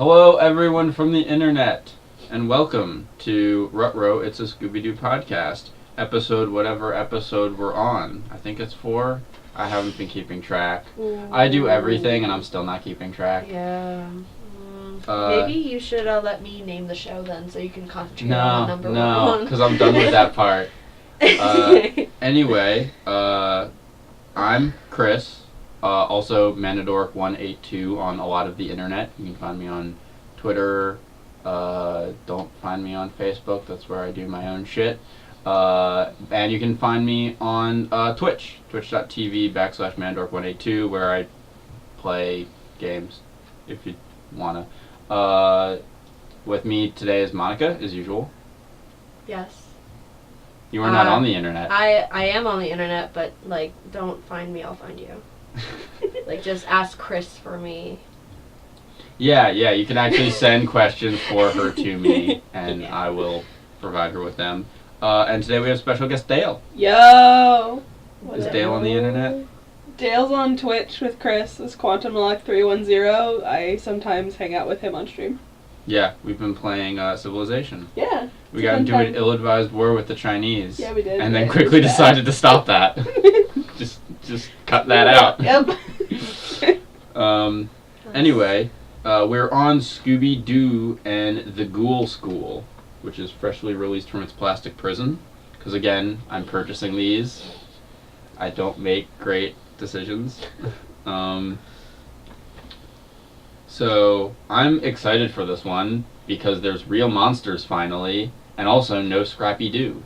Hello, everyone from the internet, and welcome to Ruh Roh. It's a Scooby-Doo podcast. Whatever episode we're on. I think it's 4. I haven't been keeping track. Ooh. I do everything, and I'm still not keeping track. Yeah. Maybe you should let me name the show then, so you can concentrate on the number one. No, because I'm done with that part. Anyway, I'm Chris. Also, Manadork182 on a lot of the internet. You can find me on Twitter. Don't find me on Facebook. That's where I do my own shit. And you can find me on Twitch. Twitch.tv/Manadork182, where I play games, if you wanna. With me today is Monica, as usual. Yes. You are not on the internet. I am on the internet, but, don't find me, I'll find you. Just ask Chris for me. Yeah, you can actually send questions for her to me, and I will provide her with them. And today we have special guest Dale. Yo! Is Dale on the internet? Dale's on Twitch with Chris as QuantumLock310. I sometimes hang out with him on stream. Yeah, we've been playing Civilization. Yeah. We got into an ill-advised war with the Chinese. Yeah, we did. And then quickly decided to stop that. Just cut that out. Yep. Anyway, we're on Scooby-Doo and the Ghoul School, which is freshly released from its plastic prison. Because again, I'm purchasing these. I don't make great decisions. So I'm excited for this one because there's real monsters finally, and also no Scrappy Doo.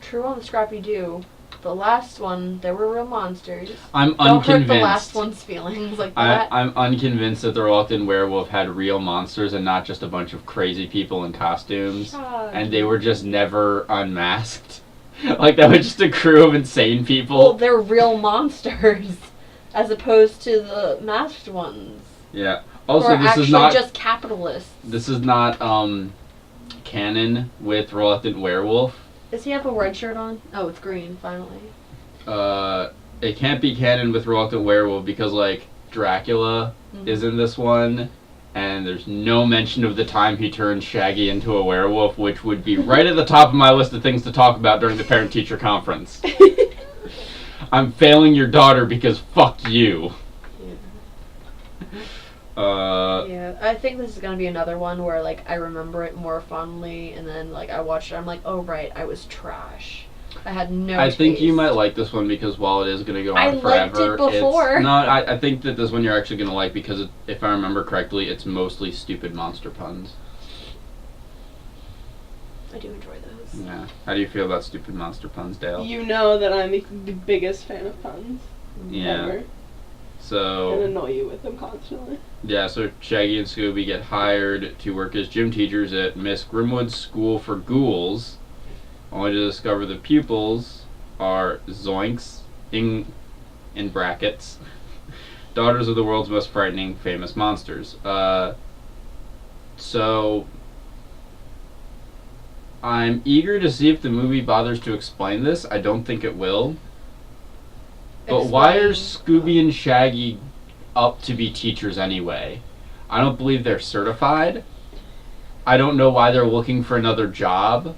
True on Scrappy Doo. The last one, there were real monsters. I'm Don't unconvinced. hurt the last one's feelings like that. I'm unconvinced that the Reluctant Werewolf had real monsters and not just a bunch of crazy people in costumes. And they were just never unmasked. That was just a crew of insane people. Well, they're real monsters, as opposed to the masked ones. Yeah. Also, or this actually is not just capitalists. This is not canon with Reluctant Werewolf. Does he have a red shirt on? Oh, it's green, finally. It can't be canon with Reluctant Werewolf because, Dracula is in this one, and there's no mention of the time he turned Shaggy into a werewolf, which would be right at the top of my list of things to talk about during the parent-teacher conference. I'm failing your daughter because fuck you. Yeah, I think this is gonna be another one where I remember it more fondly, and then I watched it, I'm like, oh right, I was trash. I had no I think you taste. might like this one because while it is gonna go on I forever, liked it before. I think that this one you're actually gonna like because if I remember correctly, it's mostly stupid monster puns. I do enjoy those. Yeah. How do you feel about stupid monster puns, Dale? You know that I'm the biggest fan of puns. Yeah. Ever. So. And annoy you with them constantly. Yeah, so Shaggy and Scooby get hired to work as gym teachers at Miss Grimwood's School for Ghouls, only to discover the pupils are Zoinks, in brackets, daughters of the world's most frightening famous monsters. So I'm eager to see if the movie bothers to explain this. I don't think it will. But why are Scooby and Shaggy up to be teachers anyway? I don't believe they're certified. I don't know why they're looking for another job.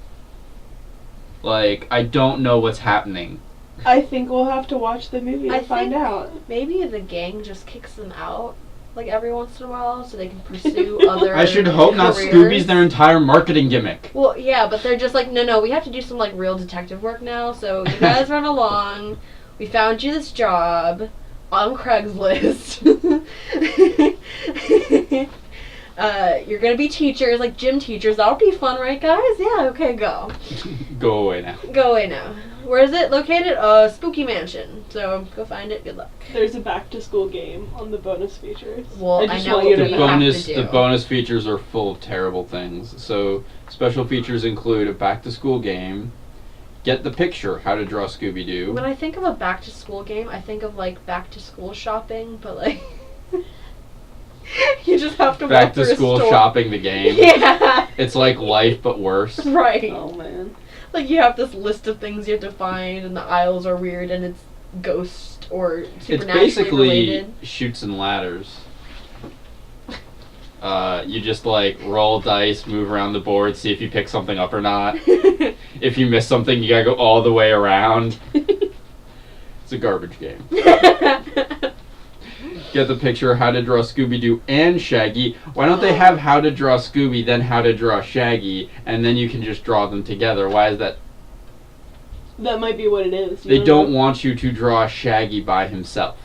I don't know what's happening. I think we'll have to watch the movie to find out. Maybe the gang just kicks them out, every once in a while, so they can pursue other I should hope not. careers. Scooby's their entire marketing gimmick. Well, yeah, but they're just no, we have to do some, real detective work now, so you guys run along. We found you this job on Craigslist. You're gonna be teachers, gym teachers. That'll be fun, right, guys? Yeah, okay, go. Go away now. Go away now. Where is it located? Spooky Mansion. So, go find it. Good luck. There's a back-to-school game on the bonus features. Well, I just know want you what to we know. have to do. The bonus features are full of terrible things. So, special features include a back-to-school game, get the picture, how to draw Scooby-Doo. When I think of a back-to-school game, I think of, back-to-school shopping, but, you just have to Back walk to through school a store. shopping the game. Yeah. It's like life, but worse. Right. Oh, man. You have this list of things you have to find, and the aisles are weird, and it's ghost or It's supernaturally basically related. Chutes and Ladders. You just like roll dice, move around the board, see if you pick something up or not. If you miss something, you gotta go all the way around. It's a garbage game. Get the picture of How to Draw Scooby-Doo and Shaggy. Why don't they have How to Draw Scooby, then How to Draw Shaggy, and then you can just draw them together? Why is that? That might be what it is. They don't want you to draw Shaggy by himself.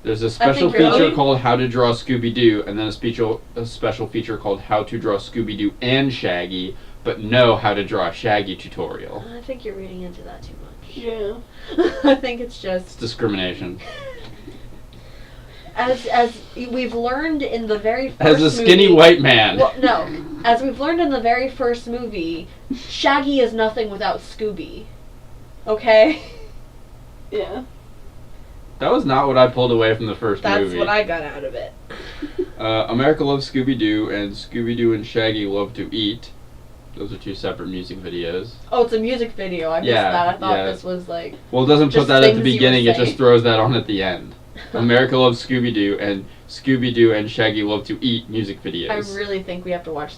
There's a special feature called How to Draw Scooby-Doo, and then a special feature called How to Draw Scooby-Doo and Shaggy, but no How to Draw Shaggy tutorial. I think you're reading into that too much. Yeah. I think it's just... It's discrimination. As we've learned in the very first As a skinny movie, white man. Well, no. As we've learned in the very first movie, Shaggy is nothing without Scooby. Okay? Yeah. That was not what I pulled away from the first movie. That's what I got out of it. America Loves Scooby-Doo and Scooby-Doo and Shaggy Love to Eat. Those are two separate music videos. Oh, it's a music video. I missed that. I thought this was like... Well, it doesn't put that at the beginning. It just saying. throws that on at the end. America Loves Scooby-Doo and Scooby-Doo and Shaggy Love to Eat music videos. I really think we have to watch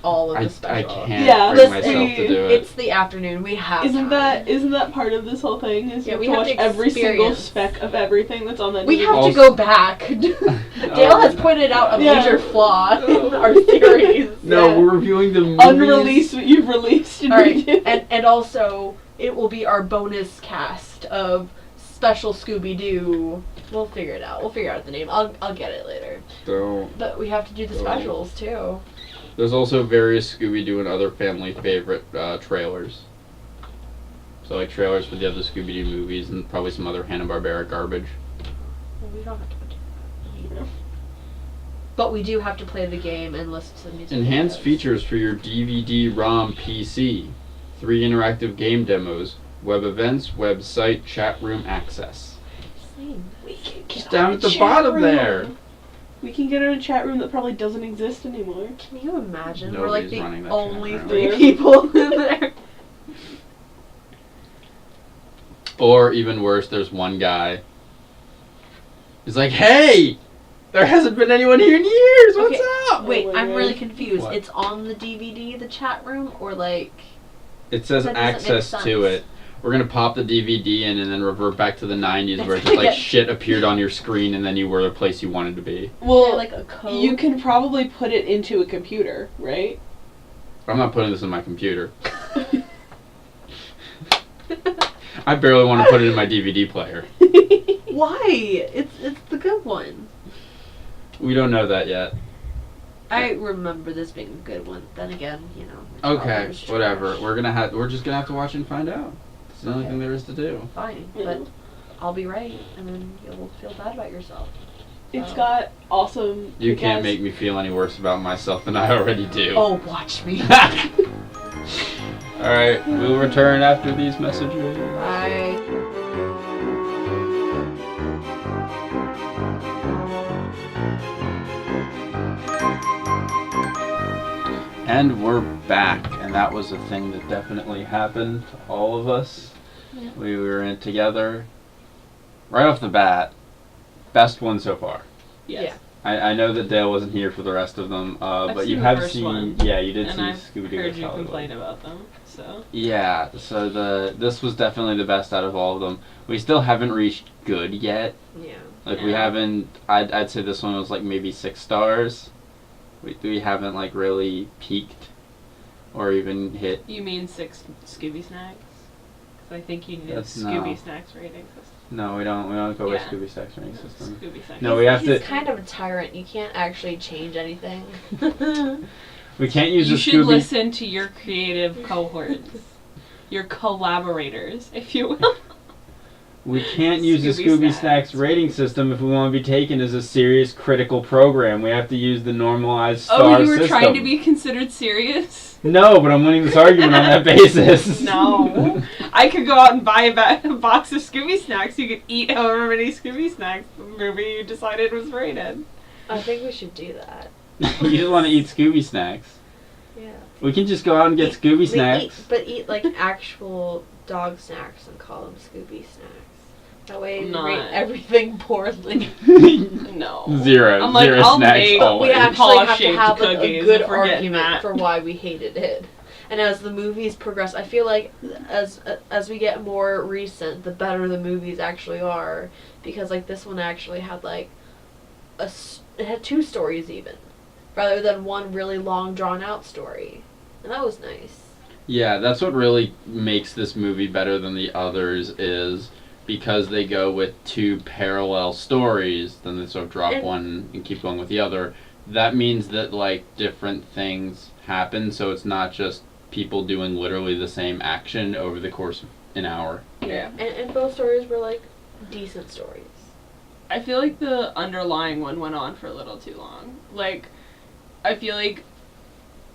all of the specials. I can't bring myself to do it. It's the afternoon. We have Isn't that part of this whole thing? Is you we have have to watch to every single experience. speck of everything that's on that We DVD. have to go back. Dale has pointed out a major flaw in our series. No, we're reviewing the movies. Unreleased what you've released. All right, and also it will be our bonus cast of special Scooby-Doo. We'll figure it out. We'll figure out the name. I'll get it later. But we have to do the specials too. There's also various Scooby-Doo and other family favorite trailers. So like trailers for the other Scooby-Doo movies and probably some other Hanna-Barbera garbage. Well, we don't have to do that. But we do have to play the game and listen to the music. Enhanced features for your DVD-ROM PC. 3 interactive game demos. Web events, website, chat room access. We can get Just down at the bottom there. We can get in a chat room that probably doesn't exist anymore. Can you imagine? Nobody's We're like running the that only chat room. 3 people in there. Or even worse, there's one guy. He's like, "Hey, there hasn't been anyone here in years. What's up?" Wait, I'm God. really confused. What? It's on the DVD, the chat room, or like... It says That doesn't make access sense. to it. We're gonna pop the DVD in and then revert back to the 90s where It's just like like- shit appeared on your screen and then you were the place you wanted to be. Well, like a code? you can probably put it into a computer, right? I'm not putting this in my computer. I barely want to put it in my DVD player. Why? It's the good one. We don't know that yet. I remember this being a good one. Then again, you know. it's Okay, always trash. whatever. We're just gonna have to watch and find out. It's the only thing there is to do. Fine, Yeah. but I'll be right, and then you'll feel bad about yourself. It's So- got awesome. You can't make me feel any worse about myself than I already do. Oh, watch me. Alright, we'll return after these messages. Bye. And we're back, and that was a thing that definitely happened to all of us. Yeah. We were in it together. Right off the bat, best one so far. Yes. I know that Dale wasn't here for the rest of them, but I've you seen the have first seen, one, yeah, you did and see I've Scooby-Doo heard vs. you Hollywood. complain about them, so. Yeah, so this was definitely the best out of all of them. We still haven't reached good yet. Yeah. Like we Yeah. Mm-hmm. haven't. I'd say this one was like maybe 6 stars. We haven't like really peaked, or even hit. You mean 6 Scooby snacks? 'Cause I think you need a That's Scooby no. snacks rating system. No, we don't go Yeah. with Scooby Snacks rating system. Scooby snacks. No, we have He's to. kind of a tyrant. You can't actually change anything. We can't use You the should Scooby. listen to your creative cohorts. Your collaborators, if you will. We can't use the Scooby Scooby Snacks. Snacks rating system if we want to be taken as a serious critical program. We have to use the normalized star Oh, you were system. trying to be considered serious? No, but I'm winning this argument on that basis. No. I could go out and buy a box of Scooby snacks. You could eat however many Scooby snacks the movie you decided was rated. I think we should do that. You just want to eat Scooby Snacks. Yeah. We can just go out and get Scooby We Snacks. but eat like actual dog snacks and call them Scooby snacks. That way we Not- rate everything poorly. No. Zero. I'm like, Zero I'll snacks make- always. We actually have to Paw-shaped have like, a cookies good if we're getting argument that. for why we hated it. And as the movies progress, I feel like as we get more recent, the better the movies actually are. Because like this one actually had like it had 2 stories even, rather than one really long drawn out story, and that was nice. Yeah, that's what really makes this movie better than the others is because they go with 2 parallel stories, then they sort of drop one and keep going with the other. That means that like different things happen, so it's not just people doing literally the same action over the course of an hour. Yeah. And both stories were like decent stories. I feel like the underlying one went on for a little too long. Like, I feel like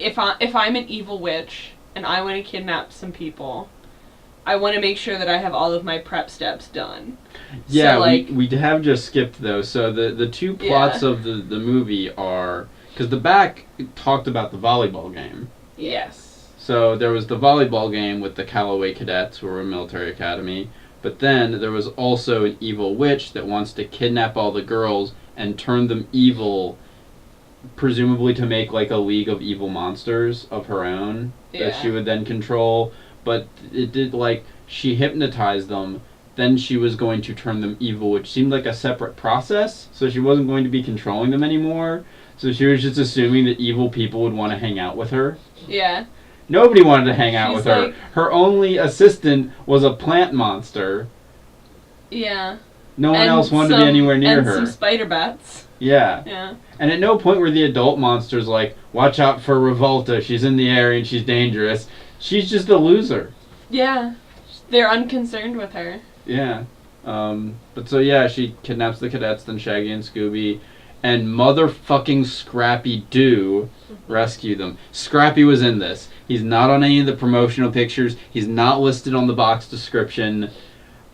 if I'm an evil witch and I want to kidnap some people, I want to make sure that I have all of my prep steps done. Yeah, so, like, we have just skipped those. So the 2 plots of the movie are... Because the back talked about the volleyball game. Yes. So there was the volleyball game with the Callaway Cadets, who were a military academy. But then there was also an evil witch that wants to kidnap all the girls and turn them evil, presumably to make like a league of evil monsters of her own that she would then control. But it did like, she hypnotized them, then she was going to turn them evil, which seemed like a separate process, so she wasn't going to be controlling them anymore. So she was just assuming that evil people would want to hang out with her. Yeah. Nobody wanted to hang out She's with her. like- Her only assistant was a plant monster. Yeah. No one And else wanted to be anywhere near and her. some spider bats. Yeah. Yeah. And at no point were the adult monsters like, watch out for Revolta, she's in the area and she's dangerous. She's just a loser. Yeah. They're unconcerned with her. Yeah. But so yeah, she kidnaps the cadets, then Shaggy and Scooby, and motherfucking Scrappy do rescue them. Scrappy was in this. He's not on any of the promotional pictures. He's not listed on the box description.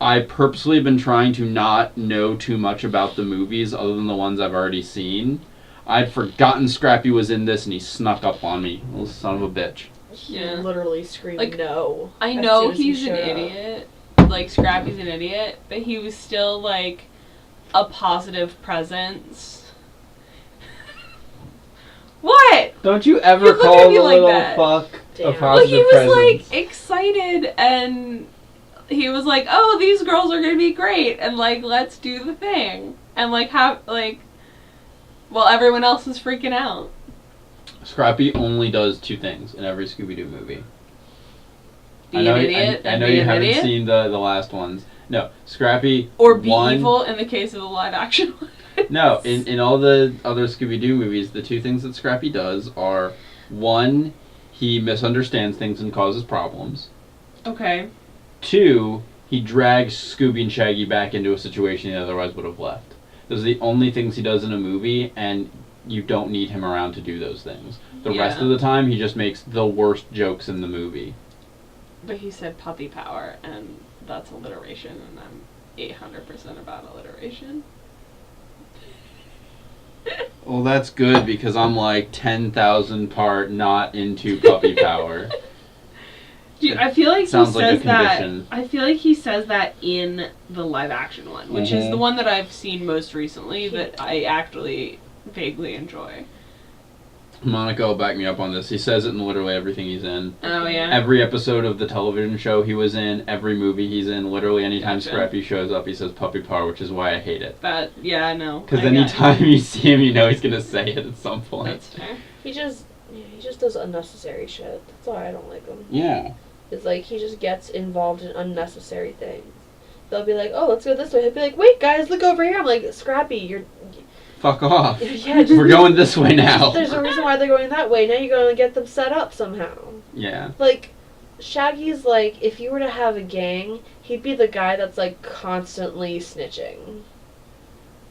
I purposely have been trying to not know too much about the movies other than the ones I've already seen. I'd forgotten Scrappy was in this and he snuck up on me. Little son of a bitch. He Yeah. literally screamed Like, no. I as know soon as he he's an showed up. idiot. Like, Scrappy's an idiot, but he was still, like, a positive presence. What? Don't you ever You look call at the me like little that. fuck Damn. a Well, positive Well, he was, presence? like, excited, and he was like, oh, these girls are gonna be great, and, like, let's do the thing. And, like, while everyone else is freaking out. Scrappy only does 2 things in every Scooby-Doo movie. Be an idiot I and know be you an haven't idiot. seen the last ones. No, Scrappy... Or be one, evil in the case of the live action one. No, in all the other Scooby-Doo movies, the 2 things that Scrappy does are, 1, he misunderstands things and causes problems. Okay. 2, he drags Scooby and Shaggy back into a situation he otherwise would have left. Those are the only things he does in a movie, and you don't need him around to do those things. The rest Yeah. of the time, he just makes the worst jokes in the movie. But he said puppy power, and that's alliteration, and I'm 800% about alliteration. Well, that's good, because I'm like 10,000 part not into puppy power. Dude, I feel like he Sounds like a says that. condition. I feel like he says that in the live action one, which is the one that I've seen most recently that I actually vaguely enjoy. Monica will back me up on this. He says it in literally everything he's in. Oh yeah. Every episode of the television show he was in, every movie he's in, literally anytime Gotcha. Scrappy shows up, he says puppy power, which is why I hate it. That I know. Because I got anytime you see him, you know he's going to say it at some it. point. That's fair. He just does unnecessary shit. That's why I don't like him. Yeah. It's like he just gets involved in unnecessary things. They'll be like, "Oh, let's go this way." He'll be like, "Wait, guys, look over here." I'm like, "Scrappy, you're." Fuck off. Yeah, just, We're going this way now. There's a reason why they're going that way. Now you're going to get them set up somehow. Yeah. Like, Shaggy's like, if you were to have a gang, he'd be the guy that's like constantly snitching.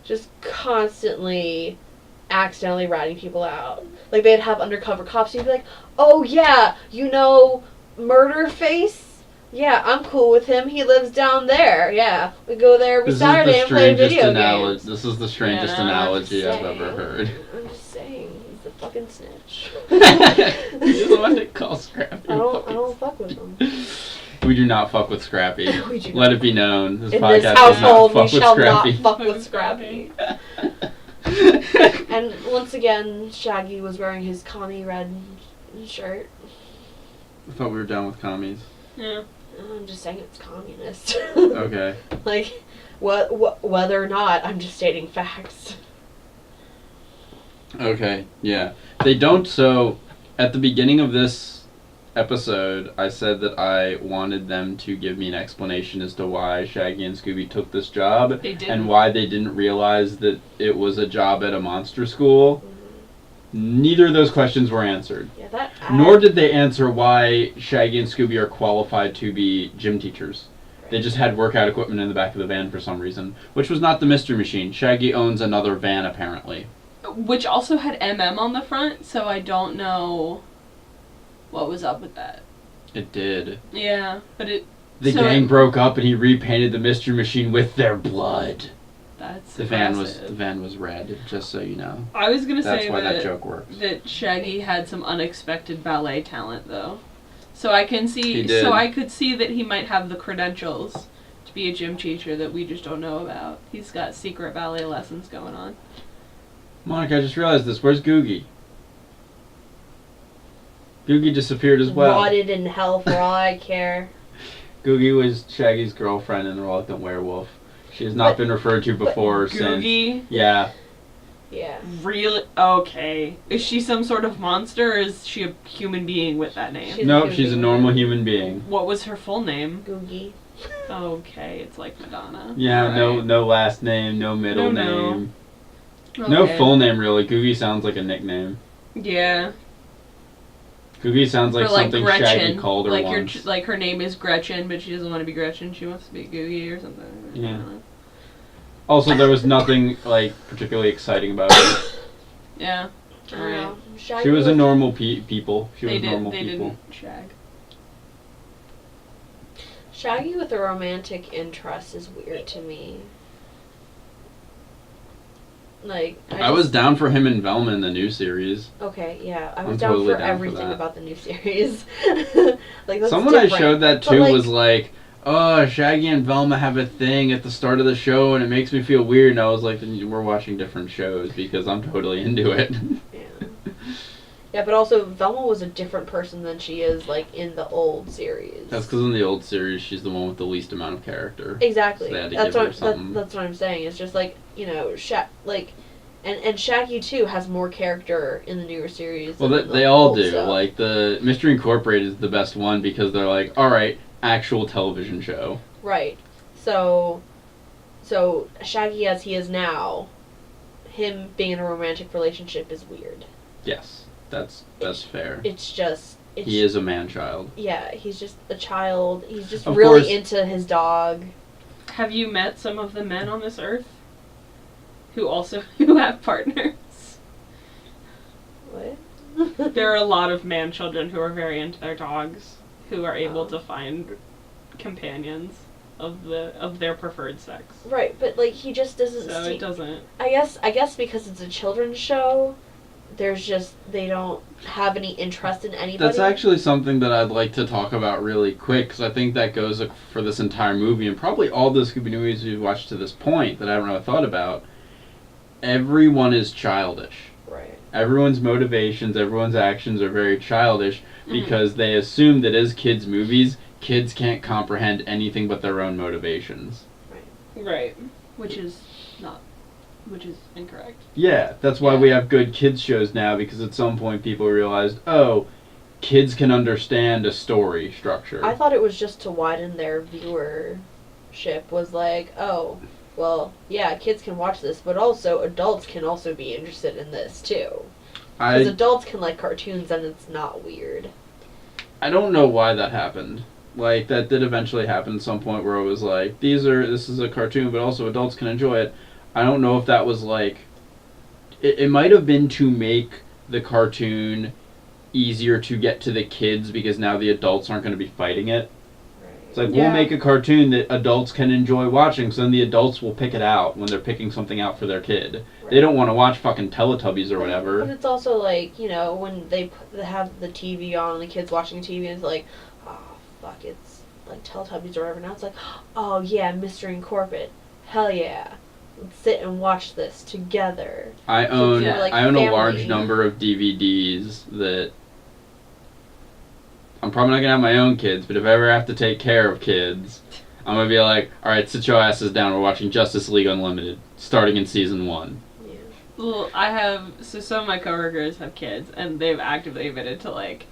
Just constantly accidentally ratting people out. Like, they'd have undercover cops, and he'd be like, "Oh yeah, you know Murderface? Yeah, I'm cool with him. He lives down there. Yeah, we go there every Saturday and play video games." This is the strangest Yeah, I'm analogy I've saying. ever heard. I'm just saying, he's a fucking snitch. You just want to call Scrappy. I don't fuck with him. We do not fuck with Scrappy. We do Let not. it be known. This In podcast this does household, not we fuck with shall Scrappy. not fuck with Scrappy. And once again, Shaggy was wearing his commie red shirt. I thought we were done with commies. Yeah. I'm just saying it's communist. Okay. Like, whether or not, I'm just stating facts. Okay, yeah. They don't, so, at the beginning of this episode, I said that I wanted them to give me an explanation as to why Shaggy and Scooby took this job. They didn't. And why they didn't realize that it was a job at a monster school. Neither of those questions were answered. Yeah, that. Nor did they answer why Shaggy and Scooby are qualified to be gym teachers. They just had workout equipment in the back of the van for some reason, which was not the Mystery Machine. Shaggy owns another van, apparently. Which also had MM on the front, so I don't know what was up with that. It did. Yeah, but it... The gang broke up and he repainted the Mystery Machine with their blood. That's The van was red, just so you know. I was gonna That's say why that joke works. that Shaggy had some unexpected ballet talent, though. So I can see. He did. So I could see that he might have the credentials to be a gym teacher that we just don't know about. He's got secret ballet lessons going on. Monica, I just realized this. Where's Googie? Googie disappeared as well. Rotted in hell for all I care. Googie was Shaggy's girlfriend in The Reluctant Werewolf. She has not been referred to before or since. Googie? Yeah. Yeah. Really? Okay. Is she some sort of monster, or is she a human being with that name? Nope, she's a normal human being. What was her full name? Googie. Okay, it's like Madonna. Yeah, Alright. no last name, no middle No. name. Okay. No full name, really. Googie sounds like a nickname. Yeah. Googie sounds like Or like something Gretchen. Shaggy called her like once. like her name is Gretchen, but she doesn't want to be Gretchen. She wants to be Googie or something. I Yeah. don't know. Also, there was nothing, like, particularly exciting about her. Yeah. I don't Alright. know. Shaggy She was a was- normal people. She was They normal didn't people. shag. Shaggy with a romantic interest is weird to me. Like, I was down for him and Velma in the new series. Okay, yeah, I was I'm down totally for down for everything that. about the new series. Like, that's Someone different. I showed that But, to like, was like, oh, Shaggy and Velma have a thing at the start of the show and it makes me feel weird. And I was like, then we're watching different shows because I'm totally into it. Yeah. Yeah, but also Velma was a different person than she is like in the old series. That's because in the old series, she's the one with the least amount of character. Exactly. So they had to That's give her what something. that's what I'm saying. It's just like, you know, and Shaggy too has more character in the newer series. Well, than the they all old do. stuff. Like, the Mystery Incorporated is the best one because they're like, alright, actual television show. Right. So Shaggy as he is now, him being in a romantic relationship is weird. Yes, that's fair. It's just He is a man-child. Yeah, he's just a child. He's just Of really course. into his dog. Have you met some of the men on this earth who have partners? What? There are a lot of man children who are very into their dogs, who are able to find companions of their preferred sex. Right, but like he just doesn't. So it doesn't. I guess because it's a children's show, they don't have any interest in anybody. That's actually something that I'd like to talk about really quick, because I think that goes for this entire movie, and probably all the Scooby movies we've watched to this point that I haven't really thought about. Everyone is childish. Right. Everyone's motivations, everyone's actions are very childish, because they assume that as kids' movies, kids can't comprehend anything but their own motivations. Right. Which is incorrect. Yeah, that's why Yeah. we have good kids shows now, because at some point people realized, oh, kids can understand a story structure. I thought it was just to widen their viewership. Was like, oh, well, yeah, kids can watch this, but also adults can also be interested in this too. Because adults can like cartoons and it's not weird. I don't know why that happened. Like, that did eventually happen at some point where it was like, this is a cartoon, but also adults can enjoy it. I don't know if that was like, it might have been to make the cartoon easier to get to the kids because now the adults aren't going to be fighting it. It's like, we'll make a cartoon that adults can enjoy watching, so then the adults will pick it out when they're picking something out for their kid. Right. They don't want to watch fucking Teletubbies or whatever. But it's also like, you know, when they have the TV on and the kids watching TV and it's like, oh, fuck, like Teletubbies or whatever. Now it's like, oh yeah, Mystery Incorporated. Hell yeah. Let's sit and watch this together. I own like, I own a family. large number of DVDs that I'm probably not gonna have my own kids, but if I ever have to take care of kids, I'm gonna be like, all right, sit your asses down. We're watching Justice League Unlimited, starting in season 1. Yeah. Well, some of my coworkers have kids, and they've actively admitted to, like,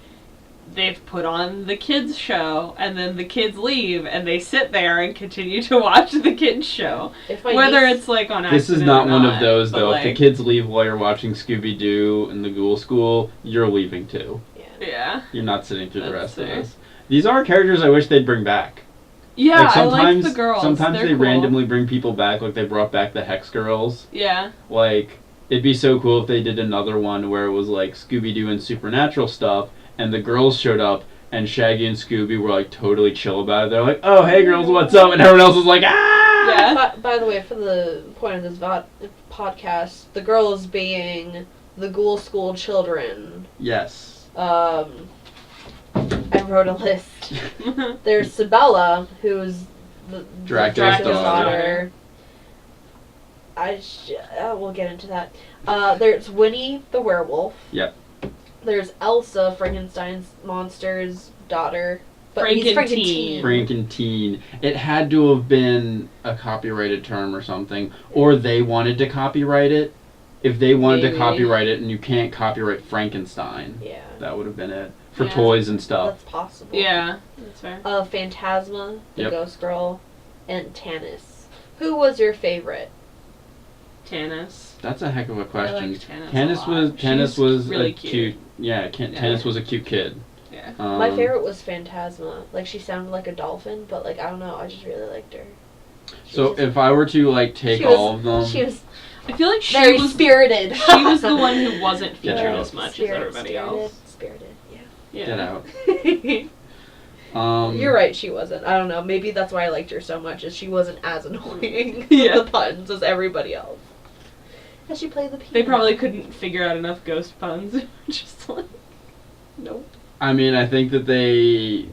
they've put on the kids show, and then the kids leave, and they sit there and continue to watch the kids show. Whether it's, like, on accident This is not or one not, of those, but, though. like, If the kids leave while you're watching Scooby-Doo and the Ghoul School, you're leaving too. Yeah. You're not sitting through the That's rest of fair. this. These are characters I wish they'd bring back. Yeah, Like, I like the girls. Sometimes They're they cool. randomly bring people back, like they brought back the Hex Girls. Yeah. Like, it'd be so cool if they did another one where it was like Scooby-Doo and supernatural stuff, and the girls showed up, and Shaggy and Scooby were like totally chill about it. They're like, oh, hey girls, what's up? And everyone else was like, ah! Yeah. By the way, for the point of this podcast, the girls being the Ghoul School children. Yes. I wrote a list. There's Sabella, who's the Dracula's daughter. We'll get into that. There's Winnie the werewolf. Yep. There's Elsa, Frankenstein's monster's daughter. But he's Frankenteen. Frankenteen. It had to have been a copyrighted term or something, or they wanted to copyright it. If they wanted to Maybe. copyright it, and you can't copyright Frankenstein, Yeah. that would have been it. For Yeah. toys and stuff. That's possible. Yeah, that's fair. Phantasma, the Yep. ghost girl, and Tanis. Who was your favorite? Tanis. That's a heck of a question. I liked Tanis a lot. Tanis She's was really a cute. Yeah, Tanis was a cute kid. Yeah. My favorite was Phantasma. Like, she sounded like a dolphin, but, like, I don't know, I just really liked her. So if I were to like take all of them, She was I feel like she very was spirited. she was the one who wasn't Get featured out. as much as everybody else. Spirited, yeah. Yeah. get out. You're right, she wasn't. I don't know, maybe that's why I liked her so much, is she wasn't as annoying Yeah. with the puns as everybody else. And she played the piano. They probably couldn't figure out enough ghost puns. Just like, nope. I mean, I think that a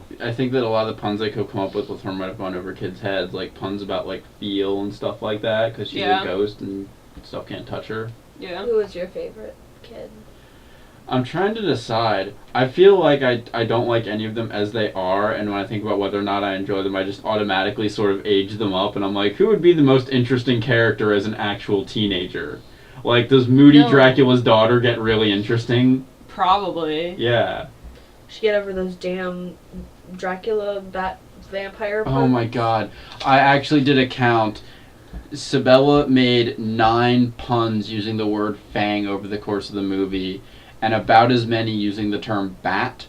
lot of the puns they could come up with her might have gone over kids' heads, like puns about like feel and stuff like that, because she's Yeah. a ghost and stuff can't touch her. Yeah. Who was your favorite kid? I'm trying to decide. I feel like I don't like any of them as they are, and when I think about whether or not I enjoy them, I just automatically sort of age them up, and I'm like, who would be the most interesting character as an actual teenager? Like, does Moody No. Dracula's daughter get really interesting? Probably. Yeah. She get over those damn Dracula bat vampire puns. Oh my god. I actually did a count. Sabella made 9 puns using the word fang over the course of the movie, and about as many using the term bat.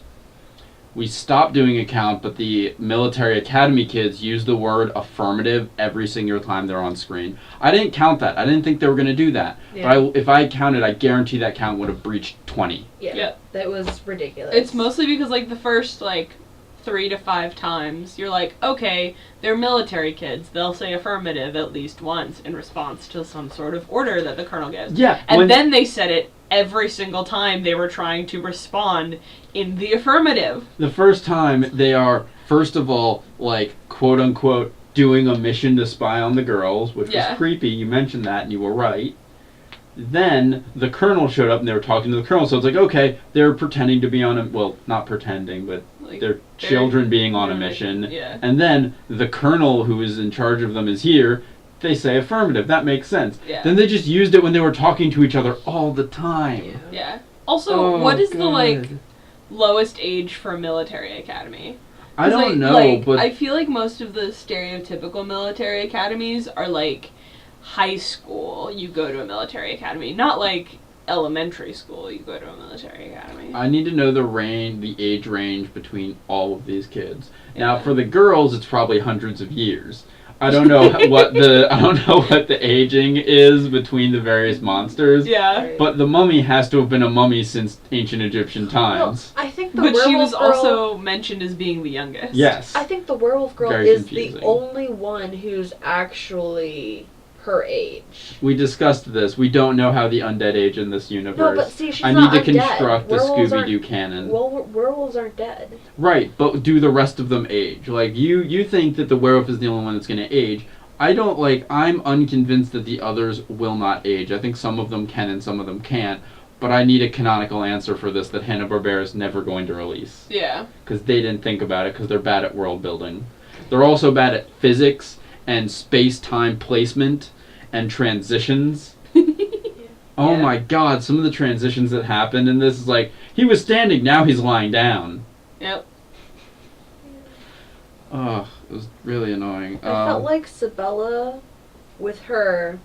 We stopped doing a count, but the military academy kids used the word affirmative every single time they're on screen. I didn't count that. I didn't think they were going to do that. Yeah. But if I had counted, I guarantee that count would have breached 20. Yeah. That was ridiculous. It's mostly because, like, the first, like, 3 to 5 times, you're like, okay, they're military kids. They'll say affirmative at least once in response to some sort of order that the colonel gives. Yeah. And then they said it every single time they were trying to respond in the affirmative. The first time, they are, first of all, like, quote-unquote, doing a mission to spy on the girls, which was creepy. You mentioned that, and you were right. Then, the colonel showed up, and they were talking to the colonel, so it's like, okay, they're pretending to be on a... Well, not pretending, but Like, they're children being on a mission. Yeah. And then, the colonel who is in charge of them is here. They say affirmative. That makes sense. Yeah. Then they just used it when they were talking to each other all the time. Yeah. Also, Oh, what is the, God. like, lowest age for a military academy? I 'Cause, don't know, like, but... I feel like most of the stereotypical military academies are, like, high school, you go to a military academy. Not, like, elementary school, you go to a military academy. I need to know the age range between all of these kids. Now, for the girls, it's probably hundreds of years. I don't know what the aging is between the various monsters. Yeah. But the mummy has to have been a mummy since ancient Egyptian times. Well, I think the But werewolf she was girl, also mentioned as being the youngest. Yes. I think the werewolf girl Very is confusing. the only one who's actually her age. We discussed this. We don't know how the undead age in this universe. No, but see, she's I not need to undead. construct the Werewolves Scooby-Doo canon. Werewolves aren't dead. Right, but do the rest of them age? Like, you think that the werewolf is the only one that's going to age. I don't, like, I'm unconvinced that the others will not age. I think some of them can and some of them can't. But I need a canonical answer for this that Hanna-Barbera is never going to release. Yeah. Because they didn't think about it, because they're bad at world building. They're also bad at physics and space-time placement and transitions. Oh Yeah. my god, some of the transitions that happened in this is like, he was standing, now he's lying down. Yep. Ugh, it was really annoying. I felt like Sabella, with her,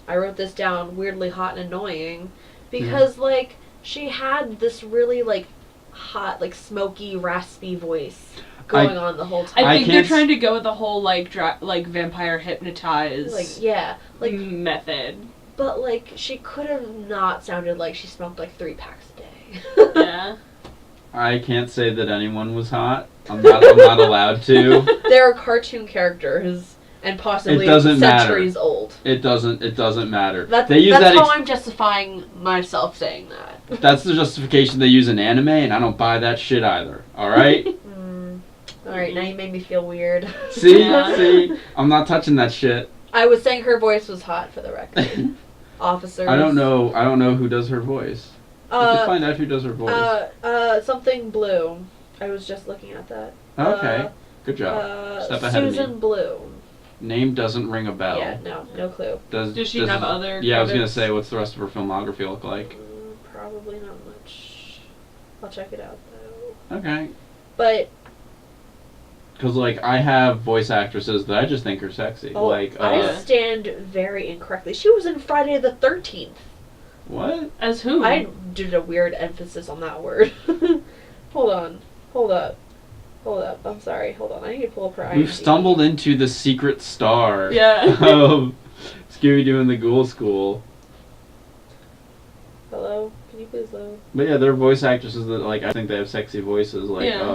I wrote this down, weirdly hot and annoying, because, like, she had this really, like, hot, like, smoky, raspy voice going on the whole time. I think they're can't trying to go with the whole, like, vampire hypnotize Like, yeah. Like, method. but, like, she could have not sounded like she smoked, like, 3 packs a day. Yeah. I can't say that anyone was hot. I'm not allowed to. They're cartoon characters and possibly It doesn't centuries matter. old. It doesn't matter. That's that how I'm justifying myself saying that. That's the justification they use in anime, and I don't buy that shit either. Alright? Alright, now you made me feel weird. See? Yeah. See? I'm not touching that shit. I was saying her voice was hot, for the record. Officers. I don't know who does her voice. We could find out who does her voice. Something Blue. I was just looking at that. Okay. Good job. Step ahead of me. Susan Blue. Name doesn't ring a bell. Yeah, no clue. Does she have other Yeah, I was gonna credits? say, what's the rest of her filmography look like? Probably not much. I'll check it out though. Okay. But Because, like, I have voice actresses that I just think are sexy. I stand very incorrectly. She was in Friday the 13th. What? As who? I did a weird emphasis on that word. Hold up. I'm sorry. Hold on. I need to pull up her IMDb. We've stumbled into the secret star Yeah. of Scooby-Doo and the Ghoul School. Hello? Can you please load? But yeah, they're voice actresses that, like, I think they have sexy voices. Like, Yeah.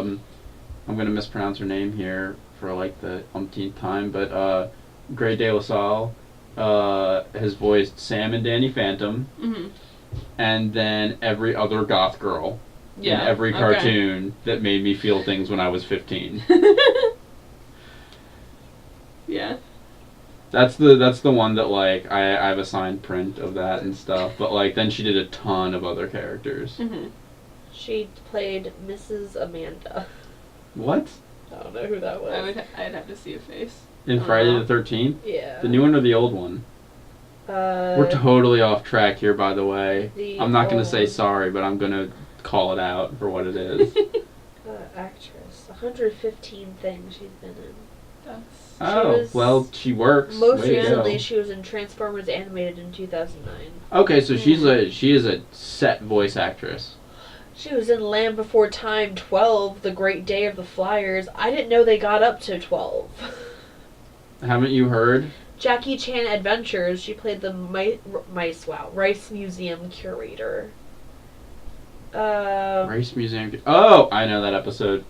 I'm gonna mispronounce her name here for, like, the umpteenth time, but, Grey De La Salle, has voiced Sam and Danny Phantom, Mm-hmm. and then every other goth girl Yeah. in every okay. cartoon that made me feel things when I was 15. Yeah. That's the one that, like, I have a signed print of that and stuff, but, like, then she did a ton of other characters. Mm-hmm. She played Mrs. Amanda. What? I don't know who that was. I'd have to see a face. In Friday the 13th? Yeah. The new one or the old one? We're totally off track here, by the way. I'm not going to say sorry, but I'm going to call it out for what it is. Actress. 115 things she's been in. Well, she works. Most Way to recently, go. she was in Transformers Animated in 2009. Okay, so she is a set voice actress. She was in Land Before Time 12, The Great Day of the Flyers. I didn't know they got up to 12. Haven't you heard? Jackie Chan Adventures, she played the Rice Museum curator. Race Museum. Oh, I know that episode.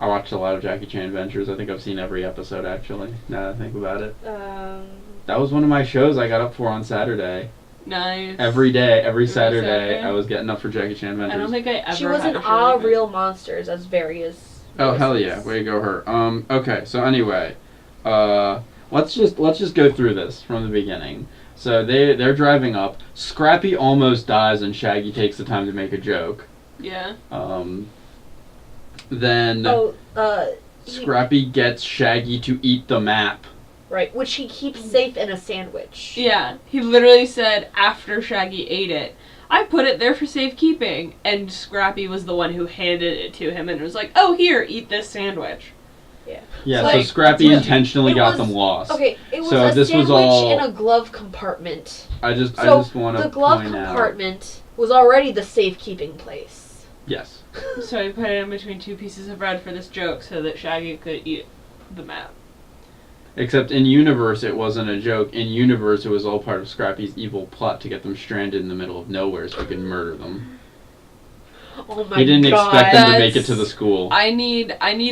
I watched a lot of Jackie Chan Adventures. I think I've seen every episode, actually, now that I think about it. That was one of my shows I got up for on Saturday. Nice. Every day, every Saturday, Saturday. I was getting up for Jackie Chan Adventures. I don't think I ever She was had in a show Ah like that. Real Monsters as various. Oh, hell yeah. Way to go, her. Okay, so anyway, let's just go through this from the beginning. So they're driving up. Scrappy almost dies, and Shaggy takes the time to make a joke. Yeah. Then Scrappy gets Shaggy to eat the map. Right, which he keeps safe in a sandwich. Yeah. He literally said after Shaggy ate it, I put it there for safekeeping. And Scrappy was the one who handed it to him and was like, oh, here, eat this sandwich. Yeah. Yeah, Like, so Scrappy intentionally it got was- them lost. Okay, it was So a this sandwich was all- in a glove compartment. I just want to the glove point out. compartment was already the safekeeping place. Yes. So he put it in between two pieces of bread for this joke so that Shaggy could eat the map. Except in universe, it wasn't a joke. In universe, it was all part of Scrappy's evil plot to get them stranded in the middle of nowhere so he could murder them. Oh my god. He didn't expect them to make it That's- to the school. I need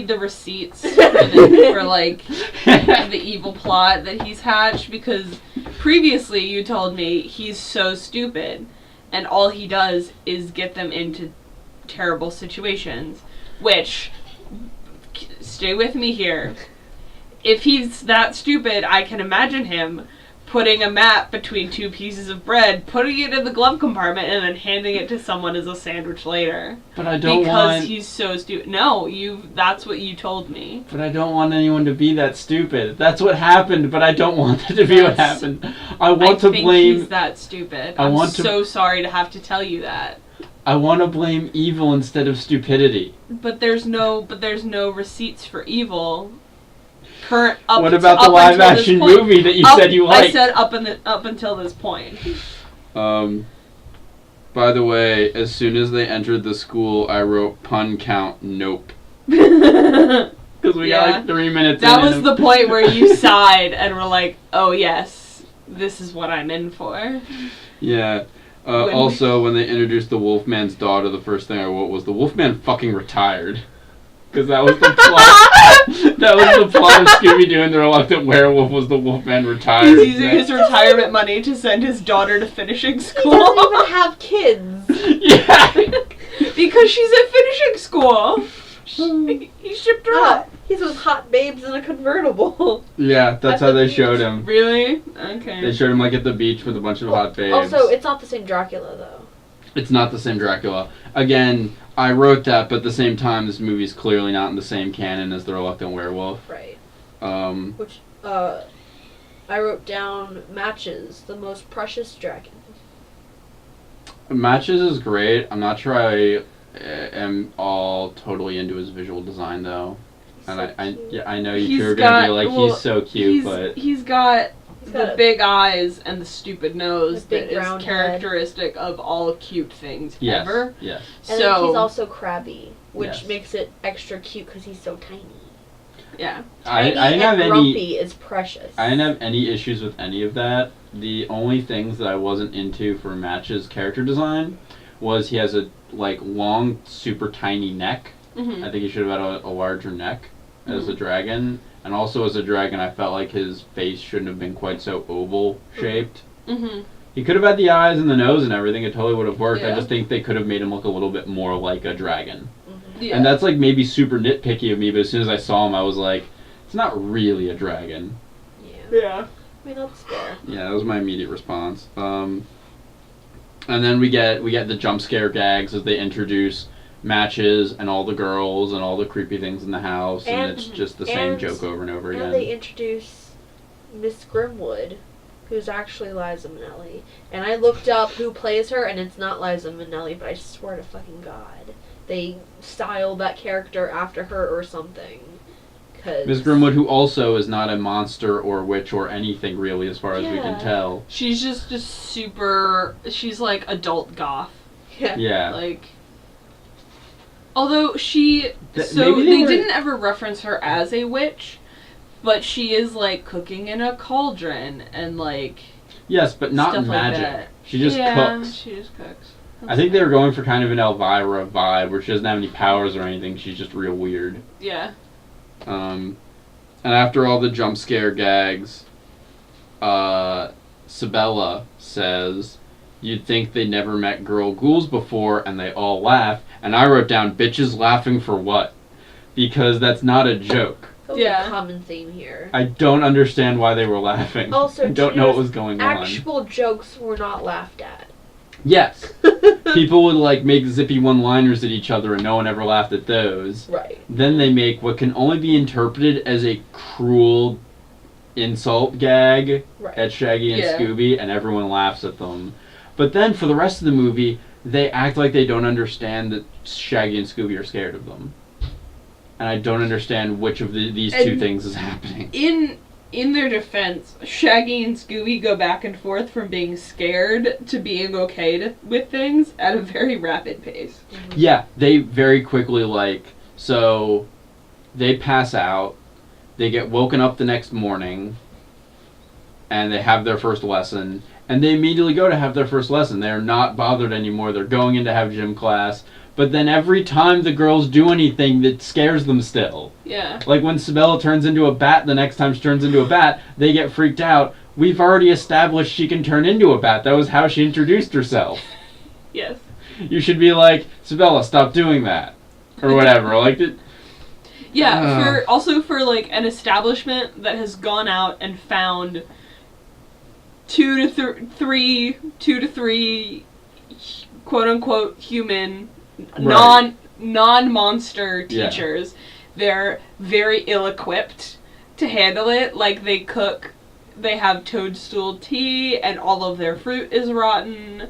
the receipts for like the evil plot that he's hatched, because previously you told me he's so stupid and all he does is get them into terrible situations, which, stay with me here, if he's that stupid, I can imagine him putting a map between two pieces of bread, putting it in the glove compartment, and then handing it to someone as a sandwich later. But I don't Because he's so stupid. No, that's what you told me. But I don't want anyone to be that stupid. That's what happened, but I don't want that to be what happened. I want to think blame... he's that stupid. I I'm want to- so sorry to have to tell you that. I want to blame evil instead of stupidity. But there's no receipts for evil. What What about the live action movie that you said you liked? I said up until this point. By the way, as soon as they entered the school, I wrote pun count nope. That Because we got like 3 minutes in. was the point where you sighed and were like, oh yes, this is what I'm in for. Yeah. Also, when they introduced the Wolfman's daughter, the first thing I wrote was, the Wolfman fucking retired. Because that was the plot. That was the plot of Scooby-Doo and the Reluctant Werewolf, was the Wolfman retired. He's using his retirement money to send his daughter to finishing He school. doesn't even have kids. Yeah. Because she's at finishing school. He shipped her up. He's with hot babes in a convertible. Yeah, that's how they showed him. Really? Okay. They showed him like at the beach with a bunch of hot babes. Also, it's not the same Dracula though. It's not the same Dracula. Again, I wrote that, but at the same time, this movie's clearly not in the same canon as The Reluctant Werewolf. Right. Which, I wrote down Matches, the most precious dragon. Matches is great. I'm not sure I am all totally into his visual design, though. He's And so cute. I know you two are going to be like, he's so cute, but... He's got He's the got a- big eyes and the stupid nose The big that round is head. characteristic of all cute things Yes, ever. yes. And then he's So, also crabby, which Yes. makes it extra cute because he's so tiny. yeah. I Tiny didn't have and any... grumpy is precious. I didn't have any issues with any of that. The only things that I wasn't into for Match's character design was he has a like long, super tiny neck. Mm-hmm. I think he should have had a larger neck as a dragon. And also as a dragon, I felt like his face shouldn't have been quite so oval shaped. Mm-hmm. He could have had the eyes and the nose and everything. It totally would have worked. I Yeah. just think they could have made him look a little bit more like a dragon. Yeah. And that's like maybe super nitpicky of me, but as soon as I saw him, I was like, it's not really a dragon. Yeah. yeah. I mean, that's fair. Yeah, that was my immediate response. And then we get the jump scare gags as they introduce Matches and all the girls and all the creepy things in the house, and it's just the same and- joke over and over And again. they introduce Miss Grimwood, who's actually Liza Minnelli. And I looked up who plays her, and it's not Liza Minnelli, but I swear to fucking God, they styled that character after her or something. Miss Grimwood, who also is not a monster or witch or anything really, as far as we can Yeah. tell. She's just super. She's like adult goth. Yeah. Like. Although she. So maybe they were- didn't ever reference her as a witch, but she is like cooking in a cauldron and like. Yes, but not stuff like magic. that. She just cooks. She just cooks. I think they were going for kind of an Elvira vibe, where she doesn't have any powers or anything. She's just real weird. Yeah. And after all the jump scare gags, Sabella says, "You'd think they never met girl ghouls before," and they all laugh. And I wrote down, "Bitches laughing for what?" Because that's not a joke. That was Yeah. a common theme here. I don't understand why they were laughing. Also, I don't know what was going on. Actual jokes were not laughed at. Yes. People would like make zippy one-liners at each other and no one ever laughed at those. Right. Then they make what can only be interpreted as a cruel insult gag Right. at Shaggy and Yeah. Scooby, and everyone laughs at them. But then for the rest of the movie, they act like they don't understand that Shaggy and Scooby are scared of them. And I don't understand which of these two And- things is happening. In their defense, Shaggy and Scooby go back and forth from being scared to being okay with things at a very rapid pace. Yeah, they very quickly so they pass out, they get woken up the next morning, and they have their first lesson, and they immediately go to have their first lesson. They're not bothered anymore. They're going in to have gym class, but then every time the girls do anything, that scares them still. Yeah. Like when Sabella turns into a bat, the next time she turns into a bat, they get freaked out. We've already established she can turn into a bat. That was how she introduced herself. Yes. You should be like, Sabella, stop doing that. Or whatever. Like, yeah, for like an establishment that has gone out and found two to three quote unquote human Right. non-monster teachers. Yeah. They're very ill-equipped to handle it. Like, they have toadstool tea and all of their fruit is rotten,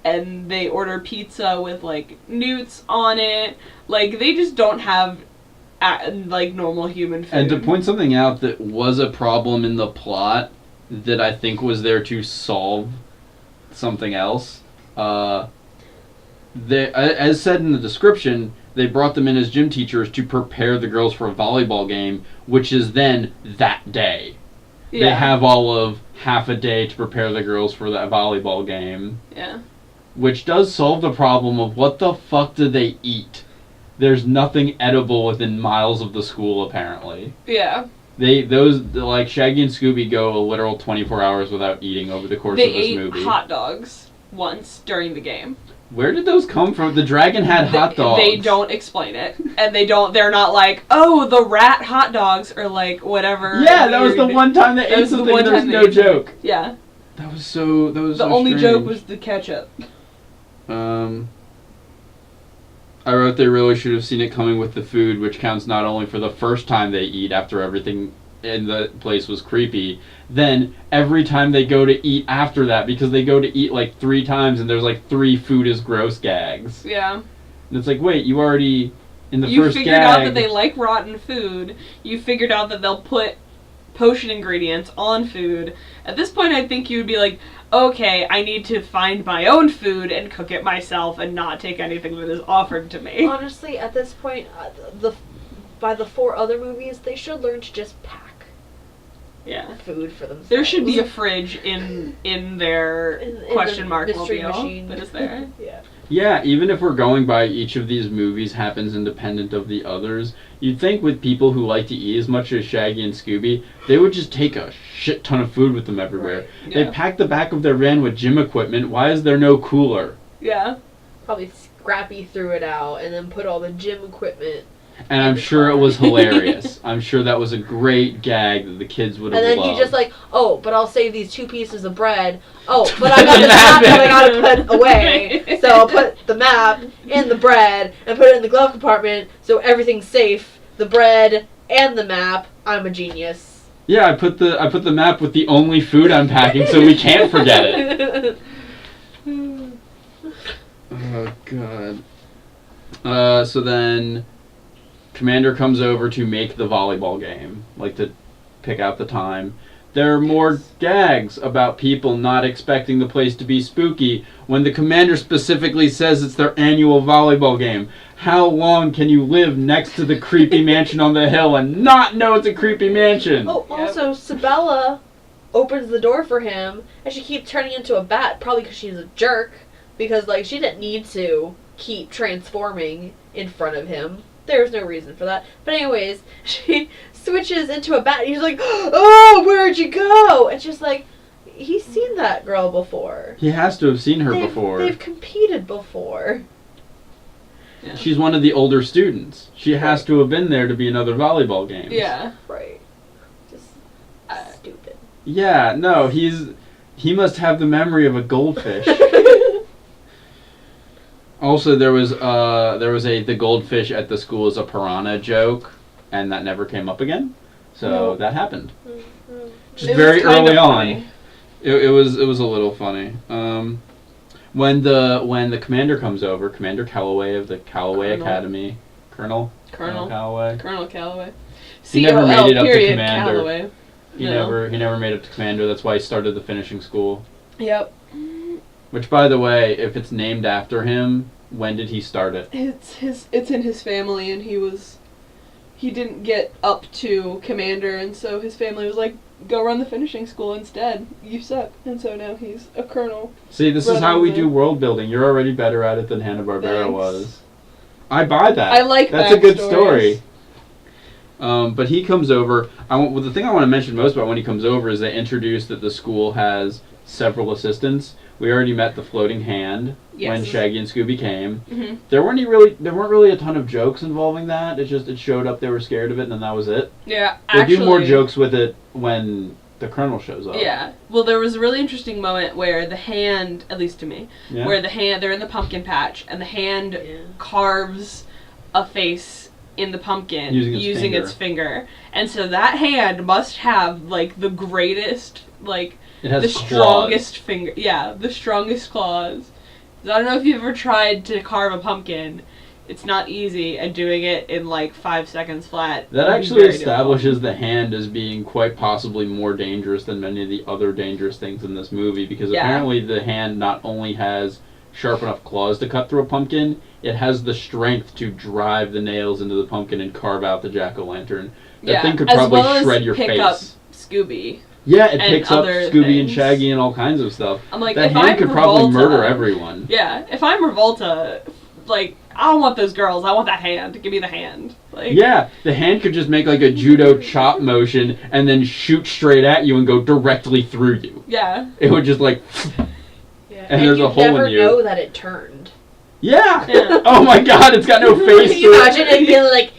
and they order pizza with like newts on it. Like, they just don't have like normal human food. And to point something out that was a problem in the plot that I think was there to solve something else. As said in the description, they brought them in as gym teachers to prepare the girls for a volleyball game, which is then that day. Yeah. They have all of half a day to prepare the girls for that volleyball game. Yeah. Which does solve the problem of what the fuck do they eat? There's nothing edible within miles of the school, apparently. Yeah. Like Shaggy and Scooby go a literal 24 hours without eating over the course of this movie. They ate hot dogs once during the game. Where did those come from? The dragon had hot dogs. They don't explain it. And they're not like, oh, the rat hot dogs, or like whatever. Yeah, that was the one time they ate something, there was no joke. Yeah. That was so The only joke was the ketchup. I wrote they really should have seen it coming with the food, which counts not only for the first time they eat after everything in the place was creepy, then every time they go to eat after that, because they go to eat like 3 times and there's like 3 food is gross gags. Yeah. And it's like, wait, you already, in the first gag... You figured out that they like rotten food. You figured out that they'll put potion ingredients on food. At this point, I think you would be like, okay, I need to find my own food and cook it myself and not take anything that is offered to me. Honestly, at this point, by the 4 other movies, they should learn to just pack food for themselves. There should be a fridge in their question mark mystery mobile machine that is there. Yeah. Yeah, even if we're going by each of these movies happens independent of the others, you'd think with people who like to eat as much as Shaggy and Scooby, they would just take a shit ton of food with them everywhere. Right. Yeah. They pack the back of their van with gym equipment. Why is there no cooler? Yeah. Probably Scrappy threw it out and then put all the gym equipment. And I'm sure it was hilarious. I'm sure that was a great gag that the kids would have loved. And then he just like, oh, but I'll save these 2 pieces of bread. Oh, but I got the map that I gotta put away. So I'll put the map in the bread and put it in the glove compartment so everything's safe. The bread and the map. I'm a genius. Yeah, I put the map with the only food I'm packing so we can't forget it. Oh god. So then Commander comes over to make the volleyball game, like to pick out the time. There are more gags about people not expecting the place to be spooky when the Commander specifically says it's their annual volleyball game. How long can you live next to the creepy mansion on the hill and not know it's a creepy mansion? Oh, also, Sabella opens the door for him, and she keeps turning into a bat, probably because she's a jerk, because, like, she didn't need to keep transforming in front of him. There's no reason for that. But anyways, she switches into a bat, and he's like, oh, where'd you go? And she's like, he's seen that girl before. He has to have seen her before. They've competed before. Yeah. She's one of the older students. She has to have been there to be in other volleyball games. Yeah. Right. Just stupid. Yeah, no, he must have the memory of a goldfish. Also, there was the goldfish at the school is a piranha joke, and that never came up again. So that happened. Mm-hmm. Just very early on. It was a little funny. When the commander comes over, Commander Calloway of the Calloway Academy, Colonel Calloway. Colonel Calloway. He never made it up to commander. Calloway. He never made it to commander. That's why he started the finishing school. Yep. Which, by the way, if it's named after him, when did he start it? It's in his family, and he didn't get up to commander, and so his family was like, go run the finishing school instead. You suck. And so now he's a colonel. See, this is how we do world building. You're already better at it than Hanna-Barbera was. I buy that. I like That's a good backstories. story. But he comes over. The thing I want to mention most about when he comes over is they introduce that the school has several assistants. We already met the floating hand when Shaggy and Scooby came. Mm-hmm. There weren't really a ton of jokes involving that. It showed up. They were scared of it, and then that was it. Yeah, they do more jokes with it when the Colonel shows up. Yeah. Well, there was a really interesting moment where the hand, at least to me, where the hand, they're in the pumpkin patch, and the hand carves a face in the pumpkin using its finger. And so that hand must have, like, the greatest, like, it has the claws. strongest finger. Yeah, the strongest claws. I don't know if you've ever tried to carve a pumpkin. It's not easy, and doing it in like 5 seconds flat. That actually establishes the hand as being quite possibly more dangerous than many of the other dangerous things in this movie, because apparently the hand not only has sharp enough claws to cut through a pumpkin, it has the strength to drive the nails into the pumpkin and carve out the jack-o'-lantern. That thing could probably shred your face. Up Scooby. Yeah, it picks up Scooby and Shaggy and all kinds of stuff. I'm like, that hand could probably murder everyone. Yeah, if I'm Revolta, like, I don't want those girls. I want that hand. Give me the hand. Like, yeah, the hand could just make like a judo chop motion and then shoot straight at you and go directly through you. Yeah. It would just like... And there's a hole in you. You never know that it turned. Yeah. Oh my god, it's got no face. Can you imagine it being like,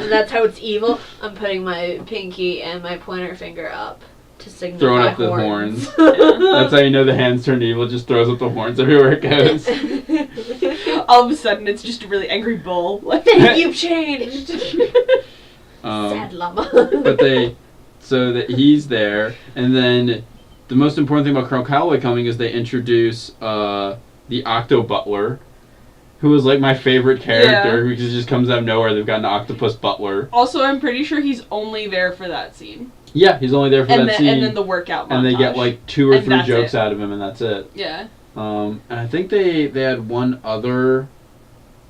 that's how it's evil? I'm putting my pinky and my pointer finger up to signify throwing up the horns. That's how you know the hand's turned evil. Just throws up the horns everywhere it goes. All of a sudden, it's just a really angry bull. You've changed. Sad llama. But so that he's there, and then the most important thing about Colonel Calloway coming is they introduce the Octo Butler, who is like my favorite character, because he just comes out of nowhere. They've got an octopus butler. Also, I'm pretty sure he's only there for that scene. Yeah, he's only there for that scene. And then the workout montage. And they get like 2 or 3 jokes out of him, and that's it. Yeah. And I think they had one other...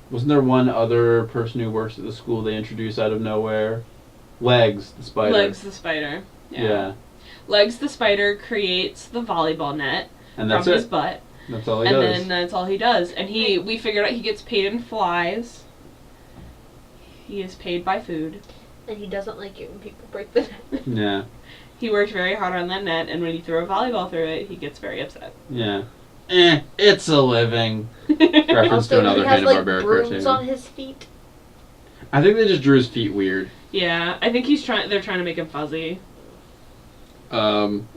Wasn't there one other person who works at the school they introduced out of nowhere? Legs, the spider. Legs, the spider. Yeah. Legs, the spider creates the volleyball net from his butt. That's all he does. And then that's all he does. And we figured out he gets paid in flies. He is paid by food. And he doesn't like it when people break the net. Yeah. He worked very hard on that net, and when you throw a volleyball through it, he gets very upset. Yeah. It's a living. Reference to another Hanna-Barbera cartoon. On his feet. I think they just drew his feet weird. Yeah, I think they're trying to make him fuzzy. And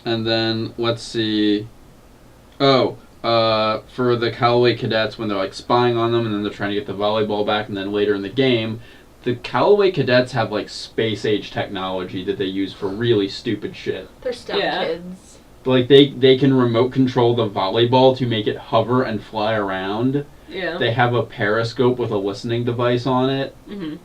then let's see. For the Callaway cadets, when they're like spying on them, and then they're trying to get the volleyball back, and then later in the game, the Callaway cadets have like space age technology that they use for really stupid shit. They're STEM kids. Like they can remote control the volleyball to make it hover and fly around. Yeah. They have a periscope with a listening device on it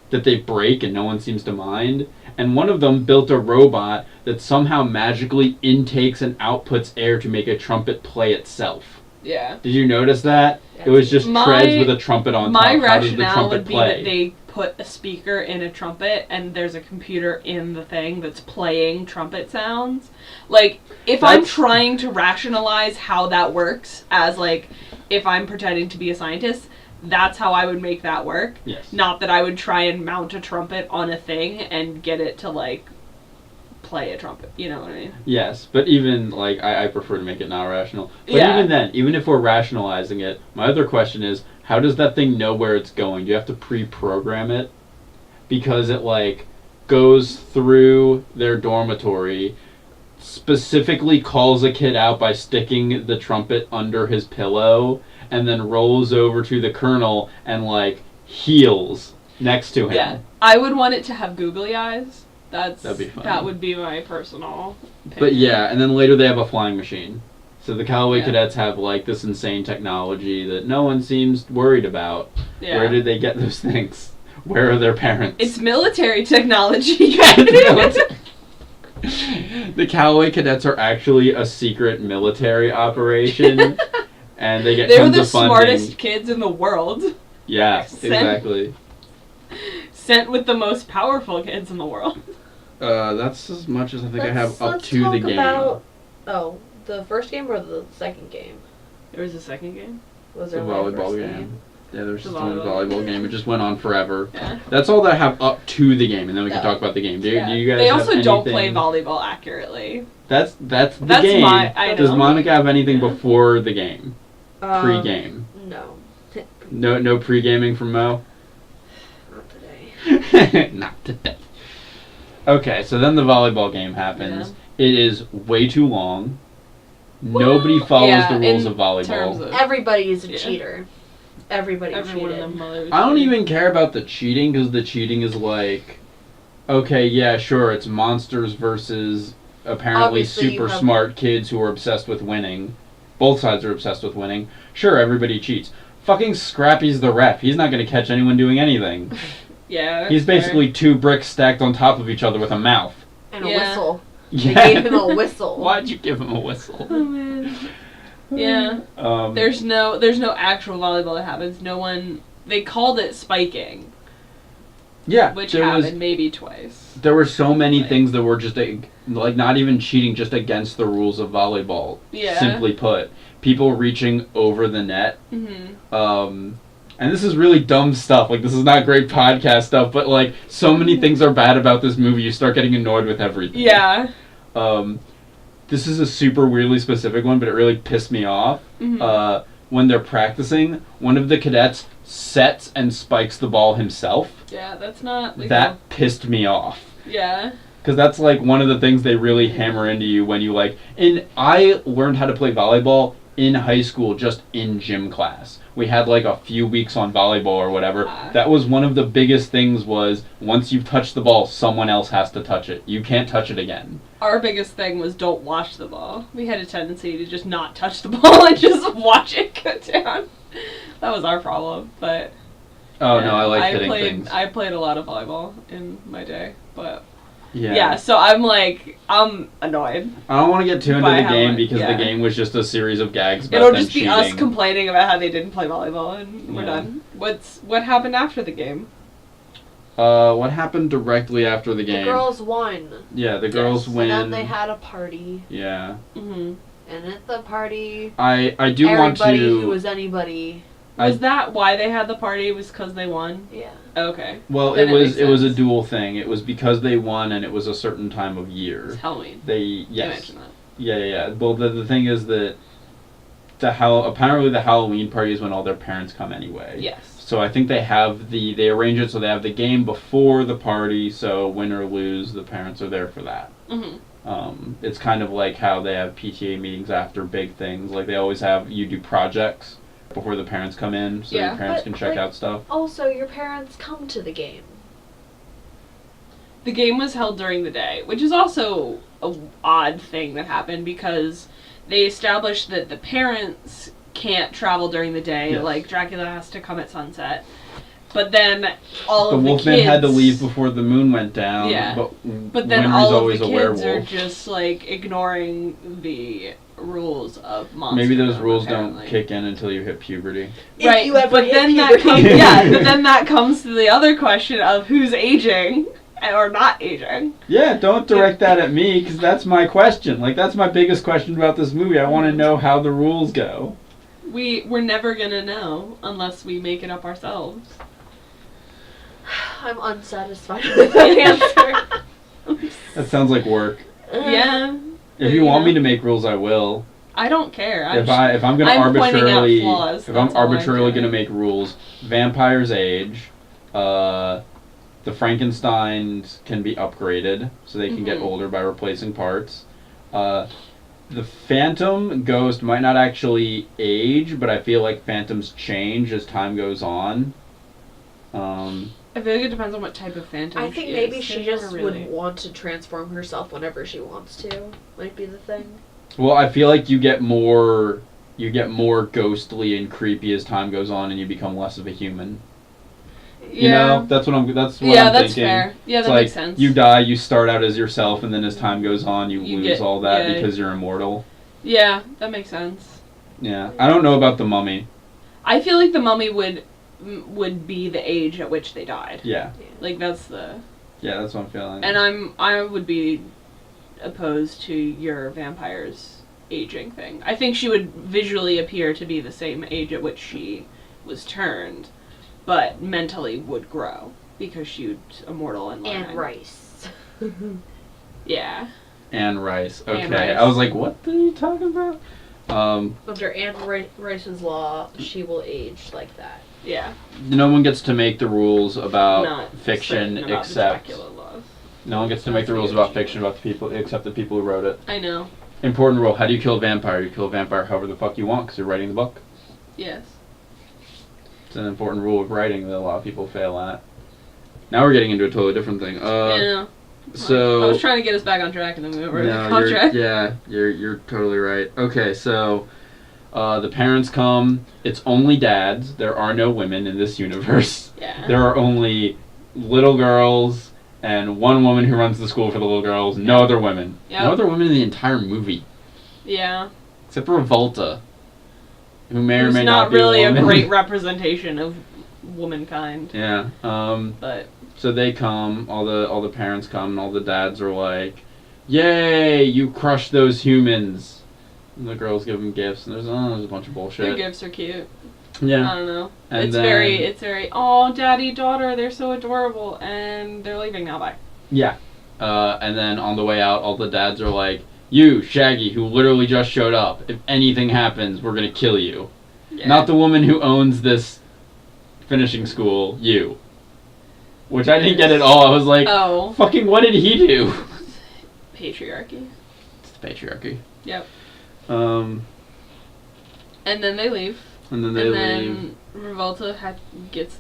that they break and no one seems to mind. And one of them built a robot that somehow magically intakes and outputs air to make a trumpet play itself. Yeah. Did you notice that? It was just treads with a trumpet on top. My How does the rationale trumpet would be play? that they put a speaker in a trumpet and there's a computer in the thing that's playing trumpet sounds. Like, if I'm trying to rationalize how that works as, like, if I'm pretending to be a scientist, that's how I would make that work. Yes. Not that I would try and mount a trumpet on a thing and get it to, like, play a trumpet. You know what I mean? Yes, but even, like, I prefer to make it not rational. But even then, even if we're rationalizing it, my other question is, how does that thing know where it's going? Do you have to pre-program it? Because it, like, goes through their dormitory, specifically calls a kid out by sticking the trumpet under his pillow, and then rolls over to the colonel and, like, heals next to him. Yeah. I would want it to have googly eyes. That'd be fun. That would be my personal opinion. But yeah, and then later they have a flying machine. So the Callaway cadets have, like, this insane technology that no one seems worried about. Yeah. Where did they get those things? Where are their parents? It's military technology. The Callaway cadets are actually a secret military operation, and they get tons of funding. They were the smartest kids in the world. Yeah, exactly. Sent with the most powerful kids in the world. That's as much as I think I have up to the game. The first game or the second game? There was a second game? Was there the volleyball game? Yeah, there was just one volleyball game. It just went on forever. Yeah. That's all that I have up to the game, and then we can talk about the game. Do you guys They have also don't play anything- volleyball accurately. That's the That's game. I Does know. Monica have anything before the game? Pre-game? No. No pre-gaming from Mo? Not today. Not today. Okay, so then the volleyball game happens. Yeah. It is way too long. Nobody follows the rules of volleyball. Everybody is a cheater. Everybody Everyone cheated. of them mothers. I don't even care about the cheating, because the cheating is like, okay, yeah, sure, it's monsters versus apparently Obviously, super smart kids who are obsessed with winning. Both sides are obsessed with winning. Sure, everybody cheats. Fucking Scrappy's the ref. He's not going to catch anyone doing anything. Yeah. He's basically two bricks stacked on top of each other with a mouth. And a whistle. Yeah. They gave him a whistle. Why'd you give him a whistle? Oh man. Yeah. There's no actual volleyball that happens. No one. They called it spiking. Yeah. Which happened maybe twice. There were so many things that were just like not even cheating, just against the rules of volleyball. Yeah. Simply put, people reaching over the net. Mm-hmm. And this is really dumb stuff. Like, this is not great podcast stuff, but like so many things are bad about this movie. You start getting annoyed with everything. Yeah. This is a super weirdly specific one, but it really pissed me off. Mm-hmm. When they're practicing, one of the cadets sets and spikes the ball himself. Yeah, that's not legal. That pissed me off. Yeah. Because that's like one of the things they really hammer into you when you like. And I learned how to play volleyball in high school, just in gym class. We had like a few weeks on volleyball or whatever. That was one of the biggest things, was once you've touched the ball, someone else has to touch it. You can't touch it again. Our biggest thing was don't watch the ball. We had a tendency to just not touch the ball and just watch it go down. That was our problem, but... Oh, yeah, no, I like hitting things. I played a lot of volleyball in my day, but... Yeah, so I'm annoyed. I don't want to get too into the game because the game was just a series of gags about It'll them just be cheating. us complaining about how they didn't play volleyball, and we're done. What happened after the game? What happened directly after the game? The girls won. Yeah, the girls win. And then they had a party. Yeah. Mm-hmm. And at the party, I do want to... everybody who was anybody. Was that why they had the party? Was because they won? Yeah. Okay. Well, then it was a dual thing. It was because they won, and it was a certain time of year. It's Halloween. Yes. You mentioned that. Yeah. Well, the thing is that apparently the Halloween party is when all their parents come anyway. Yes. So I think they arrange it so they have the game before the party, so win or lose, the parents are there for that. Mm-hmm. It's kind of like how they have PTA meetings after big things. Like they always have you do projects before the parents come in, so your parents can check out stuff. Also, your parents come to the game. The game was held during the day, which is also a odd thing that happened because they established that the parents can't travel during the day. Yes. Like Dracula has to come at sunset. But then all the of the Wolfman kids had to leave before the moon went down. Yeah. But then Winter's all of always the a kids werewolf. are just like ignoring the rules of monster. Maybe those Film, rules apparently. don't kick in until you hit puberty. Right, If you ever but hit then puberty. but then that comes to the other question of who's aging or not aging. Yeah, don't direct that at me, because that's my question. Like, that's my biggest question about this movie. I want to know how the rules go. We're never gonna know unless we make it up ourselves. I'm unsatisfied with that answer. That sounds like work. Yeah. If you want me to make rules, I will. I don't care. If I'm gonna I'm pointing out arbitrarily, flaws, if I'm that's all I'm arbitrarily doing. gonna make rules, vampires age, the Frankensteins can be upgraded so they can get Mhm. older by replacing parts. The Phantom Ghost might not actually age, but I feel like Phantoms change as time goes on. I feel like it depends on what type of phantom. I think she maybe is. she They just never really... would want to transform herself whenever she wants to. Might be the thing. Well, I feel like you get more ghostly and creepy as time goes on, and you become less of a human. You know, that's what I'm thinking. Fair. Yeah, It's that like, makes sense. you die, you start out as yourself, and then as time goes on, you lose get- all that yeah. because you're immortal. Yeah, that makes sense. Yeah, I don't know about the Mummy. I feel like the mummy would be the age at which they died. Yeah, Like that's the. yeah, that's what I'm feeling. And I would be opposed to your vampires aging thing. I think she would visually appear to be the same age at which she was turned, but mentally would grow because she was immortal and learning. And rice. Yeah. Anne Rice. Okay, Anne Rice. I was like, what are you talking about? Under Anne Rice's law, she will age like that. Yeah. No one gets to make the rules about Not fiction certain about the except Dracula laws. no one gets to make the rules about fiction about the people except the people who wrote it. I know. Important rule: how do you kill a vampire? You kill a vampire however the fuck you want because you're writing the book. Yes. It's an important rule of writing that a lot of people fail at. Now we're getting into a totally different thing. Yeah. So I was trying to get us back on track and then we went right no, off track. you're totally right. Okay, so the parents come. It's only dads. There are no women in this universe. Yeah. There are only little girls and one woman who runs the school for the little girls. No other women. Yep. No other women in the entire movie. Yeah. Except for Revolta, who may or Who's may not not be really a woman. great representation of womankind. Yeah. But So they come, all the parents come, and all the dads are like, "Yay, you crushed those humans!" And the girls give them gifts, and there's a bunch of bullshit. their gifts are cute. Yeah. I don't know. And It's then- very, oh, daddy, daughter, they're so adorable, and they're leaving now, bye. Yeah. And then on the way out, all the dads are like, "You, Shaggy, who literally just showed up. If anything happens, we're gonna kill you. Yeah. Not the woman who owns this finishing school. You." Which I didn't get at all. I was like, Oh. "Fucking, what did he do?" Patriarchy. It's the patriarchy. Yep. And And then they leave. then they and leave. then Revolta gets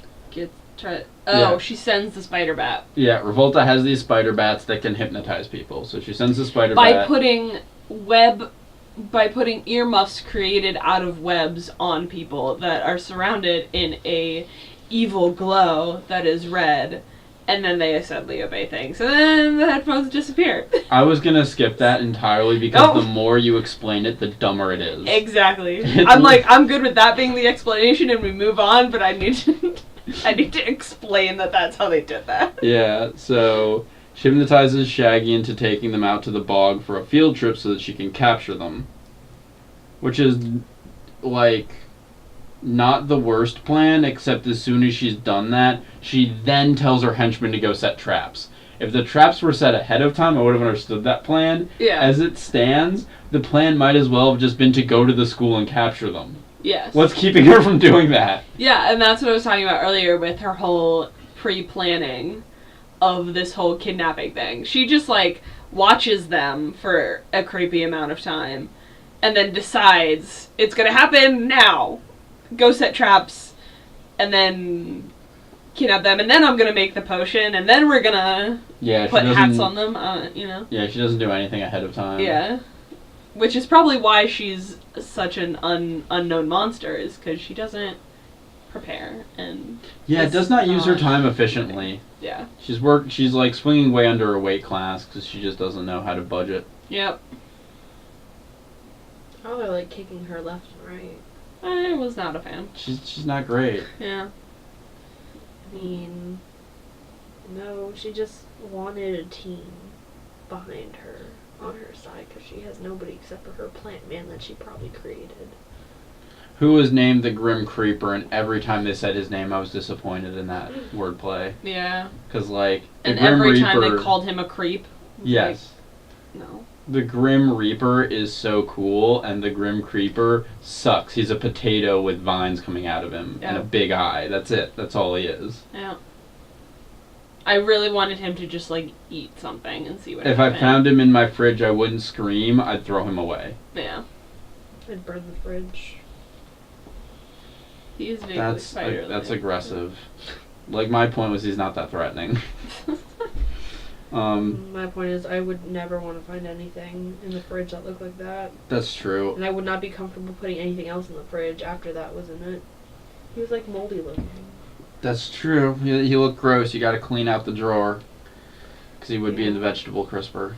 tried. Yeah. Oh, she sends the spider bat. Yeah, Revolta has these spider bats that can hypnotize people. So she sends the spider By bat. putting earmuffs created out of webs on people that are surrounded in a evil glow that is red, and then they suddenly obey things, and then the headphones disappear. I was gonna skip that entirely because Oh. the more you explain it, the dumber it is. Exactly. It's I'm like, I'm good with that being the explanation, and we move on. But I need to, I need to explain that that's how they did that. Yeah, so she hypnotizes Shaggy into taking them out to the bog for a field trip so that she can capture them. Which is, like, not the worst plan, except as soon as she's done that, she then tells her henchmen to go set traps. If the traps were set ahead of time, I would have understood that plan. Yeah. As it stands, the plan might as well have just been to go to the school and capture them. Yes. What's keeping her from doing that? Yeah, and that's what I was talking about earlier with her whole pre-planning of this whole kidnapping thing. She just, like, watches them for a creepy amount of time, and then decides, it's gonna happen now. Go set traps, and then kidnap them, and then I'm gonna make the potion, and then we're gonna Yeah, put she hats doesn't. on them, you know? Yeah, she doesn't do anything ahead of time. Yeah. Which is probably why she's such an unknown monster, is because she doesn't prepare, and... Yeah, It's does not use her not- time efficiently. Yeah. She's like swinging way under her weight class because she just doesn't know how to budget. Yep. Oh, they're like kicking her left and right. I was not a fan. She's not great. Yeah. I mean, no, she just wanted a team behind her, on her side, because she has nobody except for her plant man that she probably created. Who was named the Grim Creeper, and every time they said his name, I was disappointed in that wordplay. Yeah. Because, like, the And Grim every Reaper... time they called him a creep. it was Yes. Like, no. The Grim Reaper is so cool, and the Grim Creeper sucks. He's a potato with vines coming out of him, and a Yeah. big eye. That's it. That's all he is. Yeah. I really wanted him to just, like, eat something and see what If I happened. found him in my fridge, I wouldn't scream. I'd throw him away. Yeah. I'd burn the fridge. He is vaguely That's spider-like. aggressive. Like, my point was he's not that threatening. My point is, I would never want to find anything in the fridge that looked like that. That's true. And I would not be comfortable putting anything else in the fridge after that was in it. He was like moldy looking. That's true. He looked gross. You gotta clean out the drawer. Because he would be in the vegetable crisper.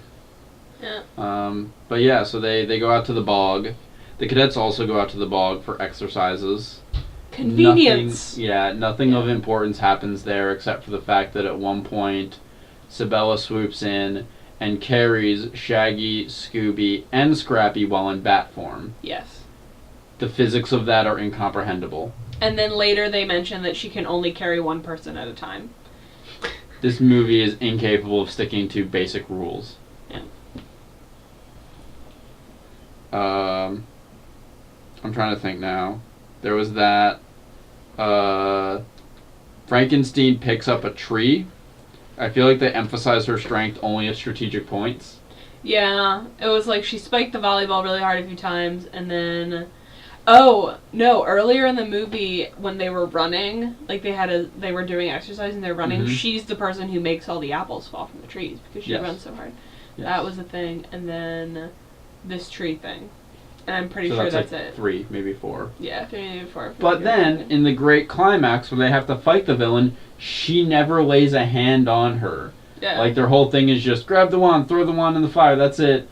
Yeah. But yeah, so they go out to the bog. The cadets also go out to the bog for exercises. Convenience. Nothing of importance happens there except for the fact that at one point Sabella swoops in and carries Shaggy, Scooby, and Scrappy while in bat form. Yes. The physics of that are incomprehensible. And then later they mention that she can only carry one person at a time. This movie is incapable of sticking to basic rules. Yeah. I'm trying to think now. There was that. Frankenstein picks up a tree. I feel like they emphasize her strength only at strategic points. Yeah, it was like she spiked the volleyball really hard a few times, and then... Oh, no, earlier in the movie, when they were running, like they were doing exercise and they're running, she's the person who makes all the apples fall from the trees, because she runs so hard. Yes. That was the thing, and then this tree thing. And I'm pretty sure that's like it. 3, maybe 4. Yeah, 3, maybe 4. But then, in the great climax, where they have to fight the villain, she never lays a hand on her. Yeah. Like, their whole thing is just grab the wand, throw the wand in the fire, that's it.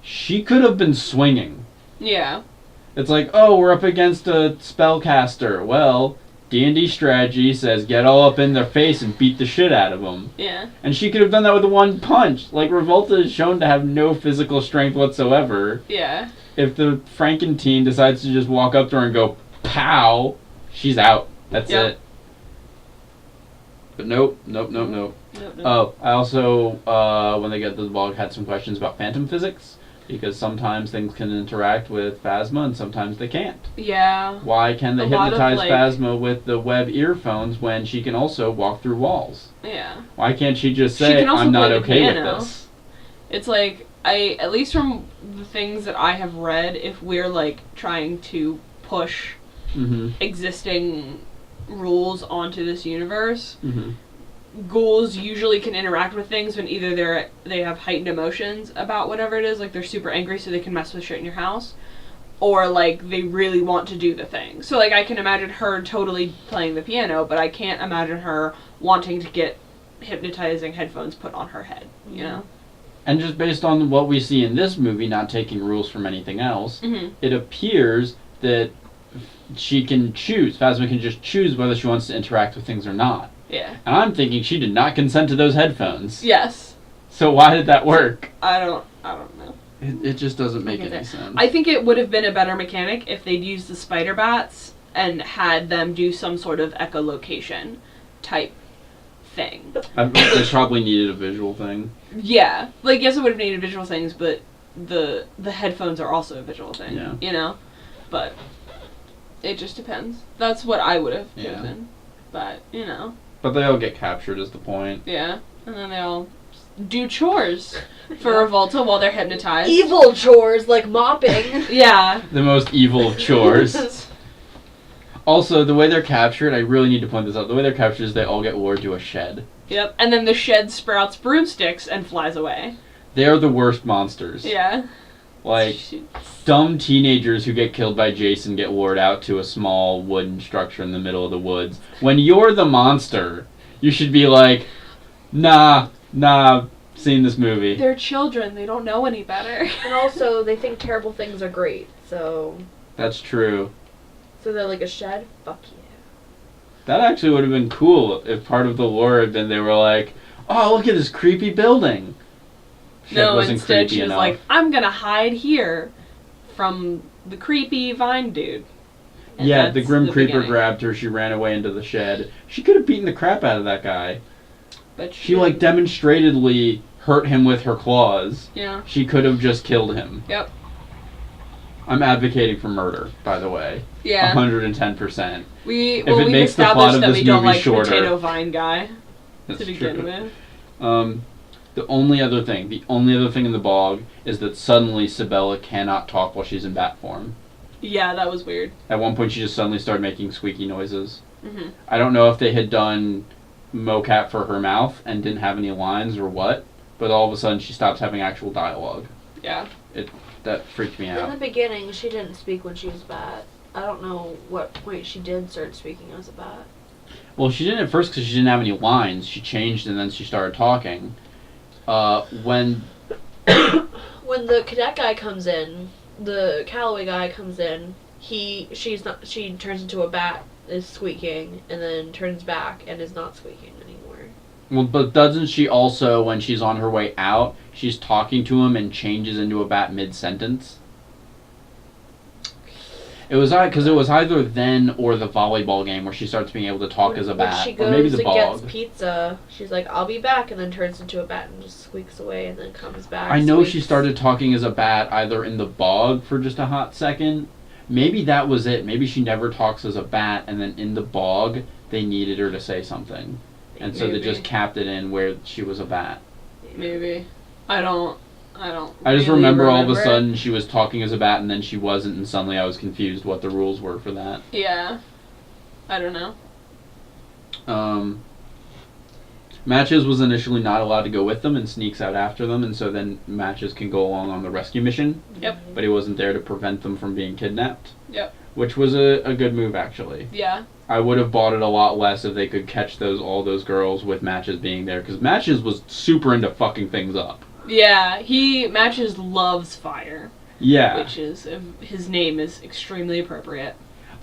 She could have been swinging. Yeah. It's like, oh, we're up against a spellcaster. Well, D&D strategy says get all up in their face and beat the shit out of them. Yeah. And she could have done that with one punch. Like, Revolta is shown to have no physical strength whatsoever. Yeah. If the Frankenteen decides to just walk up to her and go, pow, she's out. That's it. But nope. Oh, I also, when they get to the bog, had some questions about phantom physics. Because sometimes things can interact with Phasma and sometimes they can't. Yeah. Why can they hypnotize Phasma with the web earphones when she can also walk through walls? Yeah. Why can't she just say, I'm not okay with this? It's like, at least from the things that I have read, if we're like trying to push existing rules onto this universe, ghouls usually can interact with things when either they have heightened emotions about whatever it is, like they're super angry so they can mess with shit in your house, or like they really want to do the thing. So like I can imagine her totally playing the piano, but I can't imagine her wanting to get hypnotizing headphones put on her head, you know? And just based on what we see in this movie, not taking rules from anything else, it appears that she can choose. Phasma can just choose whether she wants to interact with things or not. Yeah. And I'm thinking she did not consent to those headphones. Yes. So why did that work? I don't know. It just doesn't make any sense. I think it would have been a better mechanic if they'd used the spider bats and had them do some sort of echolocation type thing. They probably needed a visual thing. Yeah. Like, yes, it would have needed visual things, but the headphones are also a visual thing, you know? But it just depends. That's what I would have chosen. But, you know. But they all get captured is the point. Yeah. And then they all do chores for Revolta while they're hypnotized. Evil chores, like mopping. Yeah. The most evil of chores. Also, the way they're captured, I really need to point this out, the way they're captured is they all get lured to a shed. Yep. And then the shed sprouts broomsticks and flies away. They are the worst monsters. Yeah. Like, dumb teenagers who get killed by Jason get lured out to a small wooden structure in the middle of the woods. When you're the monster, you should be like, nah, seen this movie. They're children, they don't know any better. And also, they think terrible things are great, so... That's true. So they're like a shed? Fuck yeah. That actually would have been cool if part of the lore had been they were like, oh, look at this creepy building. No, instead she was like, I'm gonna hide here from the creepy vine dude. And yeah, the Grim Creeper grabbed her, she ran away into the shed. She could have beaten the crap out of that guy. But she like demonstratedly hurt him with her claws. Yeah. She could have just killed him. Yep. I'm advocating for murder, by the way. Yeah. 110%. We've established that we don't like shorter, potato vine guy to begin with. The only other thing in the bog is that suddenly Sabella cannot talk while she's in bat form. Yeah, that was weird. At one point she just suddenly started making squeaky noises. I don't know if they had done mocap for her mouth and didn't have any lines or what, but all of a sudden she stops having actual dialogue. Yeah. That freaked me out. In the beginning, she didn't speak when she was bat. I don't know what point she did start speaking as a bat. Well, she didn't at first because she didn't have any lines. She changed and then she started talking. When the cadet guy comes in, the Calloway guy comes in, she turns into a bat, is squeaking, and then turns back and is not squeaking anymore. Well, but doesn't she also, when she's on her way out, she's talking to him and changes into a bat mid-sentence? It was because it was either then or the volleyball game where she starts being able to talk as a bat, When she or maybe goes the and bog. gets pizza, she's like, "I'll be back," and then turns into a bat and just squeaks away, and then comes back. I know she squeaks. started talking as a bat either in the bog for just a hot second. Maybe that was it. Maybe she never talks as a bat, and then in the bog they needed her to say something, and so they Maybe. just capped it in where she was a bat. Maybe. I don't. I just really remember all of a it. sudden she was talking as a bat, and then she wasn't, and suddenly I was confused what the rules were for that. Yeah. I don't know. Matches was initially not allowed to go with them and sneaks out after them, and so then Matches can go along on the rescue mission. Yep. But he wasn't there to prevent them from being kidnapped. Yep. Which was a good move, actually. Yeah. I would have bought it a lot less if they could catch all those girls with Matches being there, because Matches was super into fucking things up. Yeah. Matches loves fire. Yeah. Which is his name is extremely appropriate.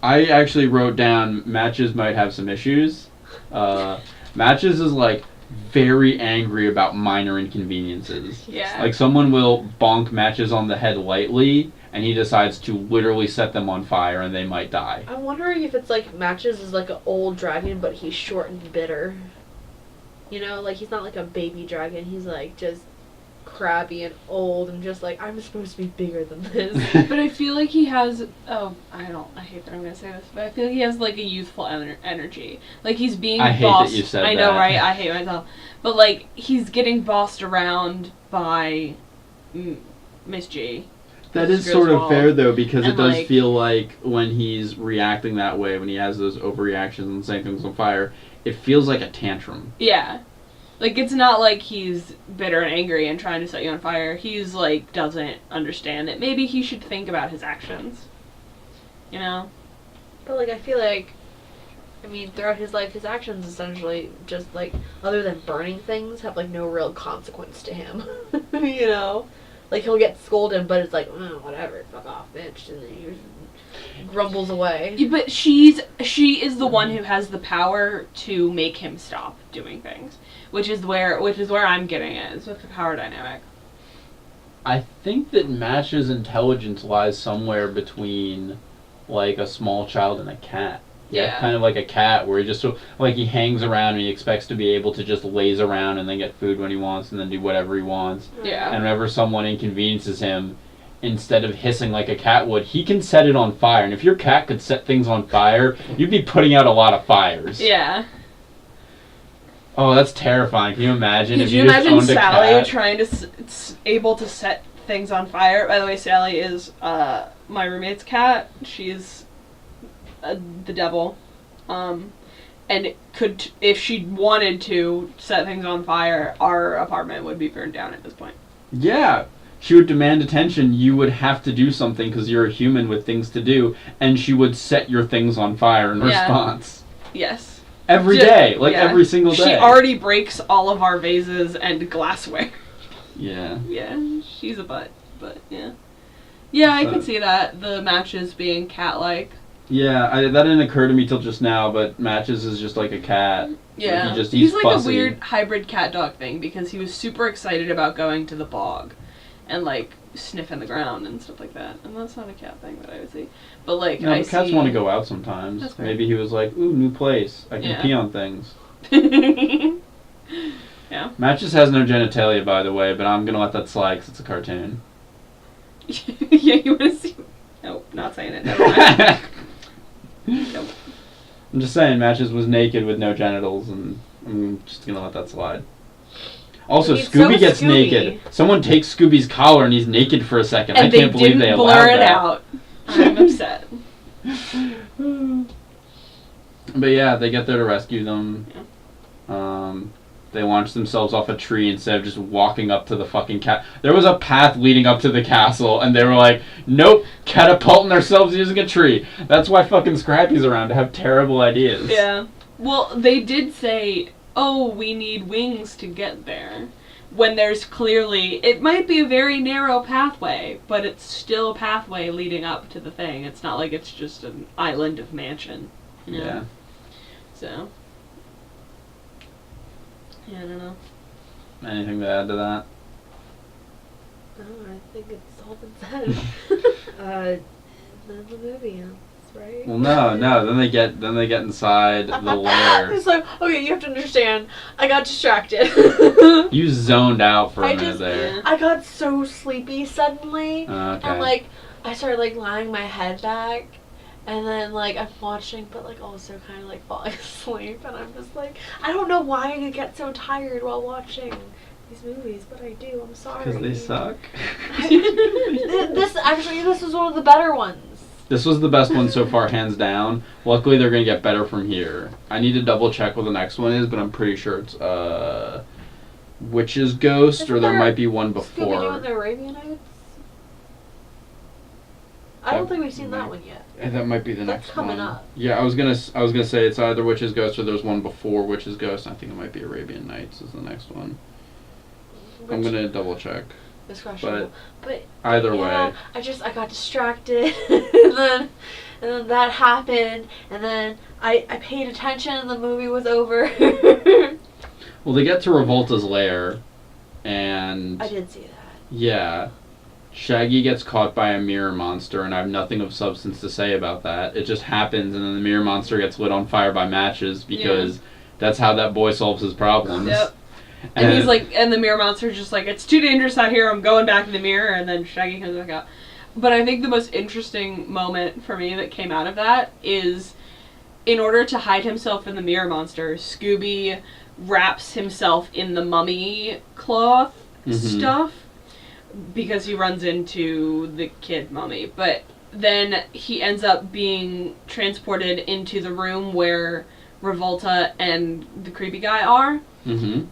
I actually wrote down Matches might have some issues. Matches is like very angry about minor inconveniences. Yeah. Like someone will bonk Matches on the head lightly, and he decides to literally set them on fire, and they might die. I'm wondering if it's like Matches is like an old dragon, but he's short and bitter. You know, like he's not like a baby dragon. He's like just crabby and old and just like, I'm supposed to be bigger than this. But I feel like he has. I hate that I'm gonna say this, but I feel like he has like a youthful energy. Like he's being I hate bossed. that you said I know, that. right? I hate myself. But like he's getting bossed around by Miss G. That is Mrs. sort of Griswold. fair, though, because it And, does like- feel like when he's reacting that way, when he has those overreactions and setting things on fire, it feels like a tantrum. Yeah. Like, it's not like he's bitter and angry and trying to set you on fire. He's, like, doesn't understand that maybe he should think about his actions. You know? But like I feel like, I mean, throughout his life, his actions essentially just like, other than burning things, have like no real consequence to him. You know, like he'll get scolded, but it's like, whatever, fuck off, bitch, and then he grumbles away. Yeah, but she is the one who has the power to make him stop doing things, which is where I'm getting at, is with the power dynamic. I think that Match's intelligence lies somewhere between, like, a small child and a cat. Yeah. Kind of like a cat, where he just, like, he hangs around and he expects to be able to just laze around and then get food when he wants and then do whatever he wants. Yeah. And whenever someone inconveniences him, instead of hissing like a cat would, he can set it on fire. And if your cat could set things on fire, you'd be putting out a lot of fires. Yeah. Oh, that's terrifying. Can you imagine Could if you you just imagine owned a Sally cat? trying to able to set things on fire? By the way, Sally is my roommate's cat. She's the devil, and if she wanted to set things on fire, our apartment would be burned down at this point. Yeah. She would demand attention. You would have to do something because you're a human with things to do, and she would set your things on fire in Yeah. response. Yes. Every Just- day. Like yeah. every single day. She already breaks all of our vases and glassware. Yeah. Yeah, she's a butt, but yeah. Yeah, I So- can see that, the Matches being cat-like. Yeah, that didn't occur to me till just now, but Matches is just like a cat. Yeah. He's He's like fussy. a weird hybrid cat-dog thing, because he was super excited about going to the bog and, like, sniffing the ground and stuff like that. And that's not a cat thing that I would see. But, like, No, I but cats see... want to go out sometimes. That's fair. Maybe he was like, ooh, new place. I can Yeah. pee on things. Yeah. Matches has no genitalia, by the way, but I'm going to let that slide because it's a cartoon. Yeah, you want to see... Nope, not saying it. Never mind. Nope. I'm just saying, Matches was naked with no genitals, and I'm just going to let that slide. Also, I mean, so Scooby is gets Scooby. naked. Someone takes Scooby's collar and he's naked for a second. And I can't believe didn't they allowed blur it that. out. I'm upset. But yeah, they get there to rescue them. They launch themselves off a tree instead of just walking up to the fucking cat. There was a path leading up to the castle, and they were like, nope, catapulting ourselves using a tree. That's why fucking Scrappy's around, to have terrible ideas. Yeah. Well, they did say, oh, we need wings to get there. When there's clearly... It might be a very narrow pathway, but it's still a pathway leading up to the thing. It's not like it's just an island of mansion. You know? Yeah. So... Yeah, I don't know. Anything to add to that? No, I think it's all been said. then the movie ends, right? Well, no. Then they get inside the lair. It's like, okay, you have to understand. I got distracted. You zoned out for a minute there. I got so sleepy suddenly, Okay. and like I started like lying my head back, and then like I'm watching, but like also kind of like falling asleep, and I'm just like, I don't know why I get so tired while watching these movies, but I do. I'm sorry. Because they suck. This was one of the better ones. This was the best one so far, hands down. Luckily, they're going to get better from here. I need to double check what the next one is, but I'm pretty sure it's Witch's Ghost, or there might be one before. Scooby-Doo and the Arabian Nights? I don't think we've seen that one yet. That might be the That's next coming one. up. Yeah, I was gonna say it's either Witch's Ghost or there's one before Witch's Ghost. I think it might be Arabian Nights is the next one. I'm gonna double check. It's questionable. But either yeah, way, I got distracted, and then that happened, and then I paid attention, and the movie was over. well, they get to Revolta's lair, and I did see that. yeah, Shaggy gets caught by a mirror monster, and I have nothing of substance to say about that. It just happens, and then the mirror monster gets lit on fire by matches because that's how that boy solves his problems. Yep. And he's like, and the mirror monster's just like, it's too dangerous out here, I'm going back in the mirror, and then Shaggy comes back out. But I think the most interesting moment for me that came out of that is, in order to hide himself in the mirror monster, Scooby wraps himself in the mummy cloth stuff, because he runs into the kid mummy. But then he ends up being transported into the room where Revolta and the creepy guy are. Mm-hmm.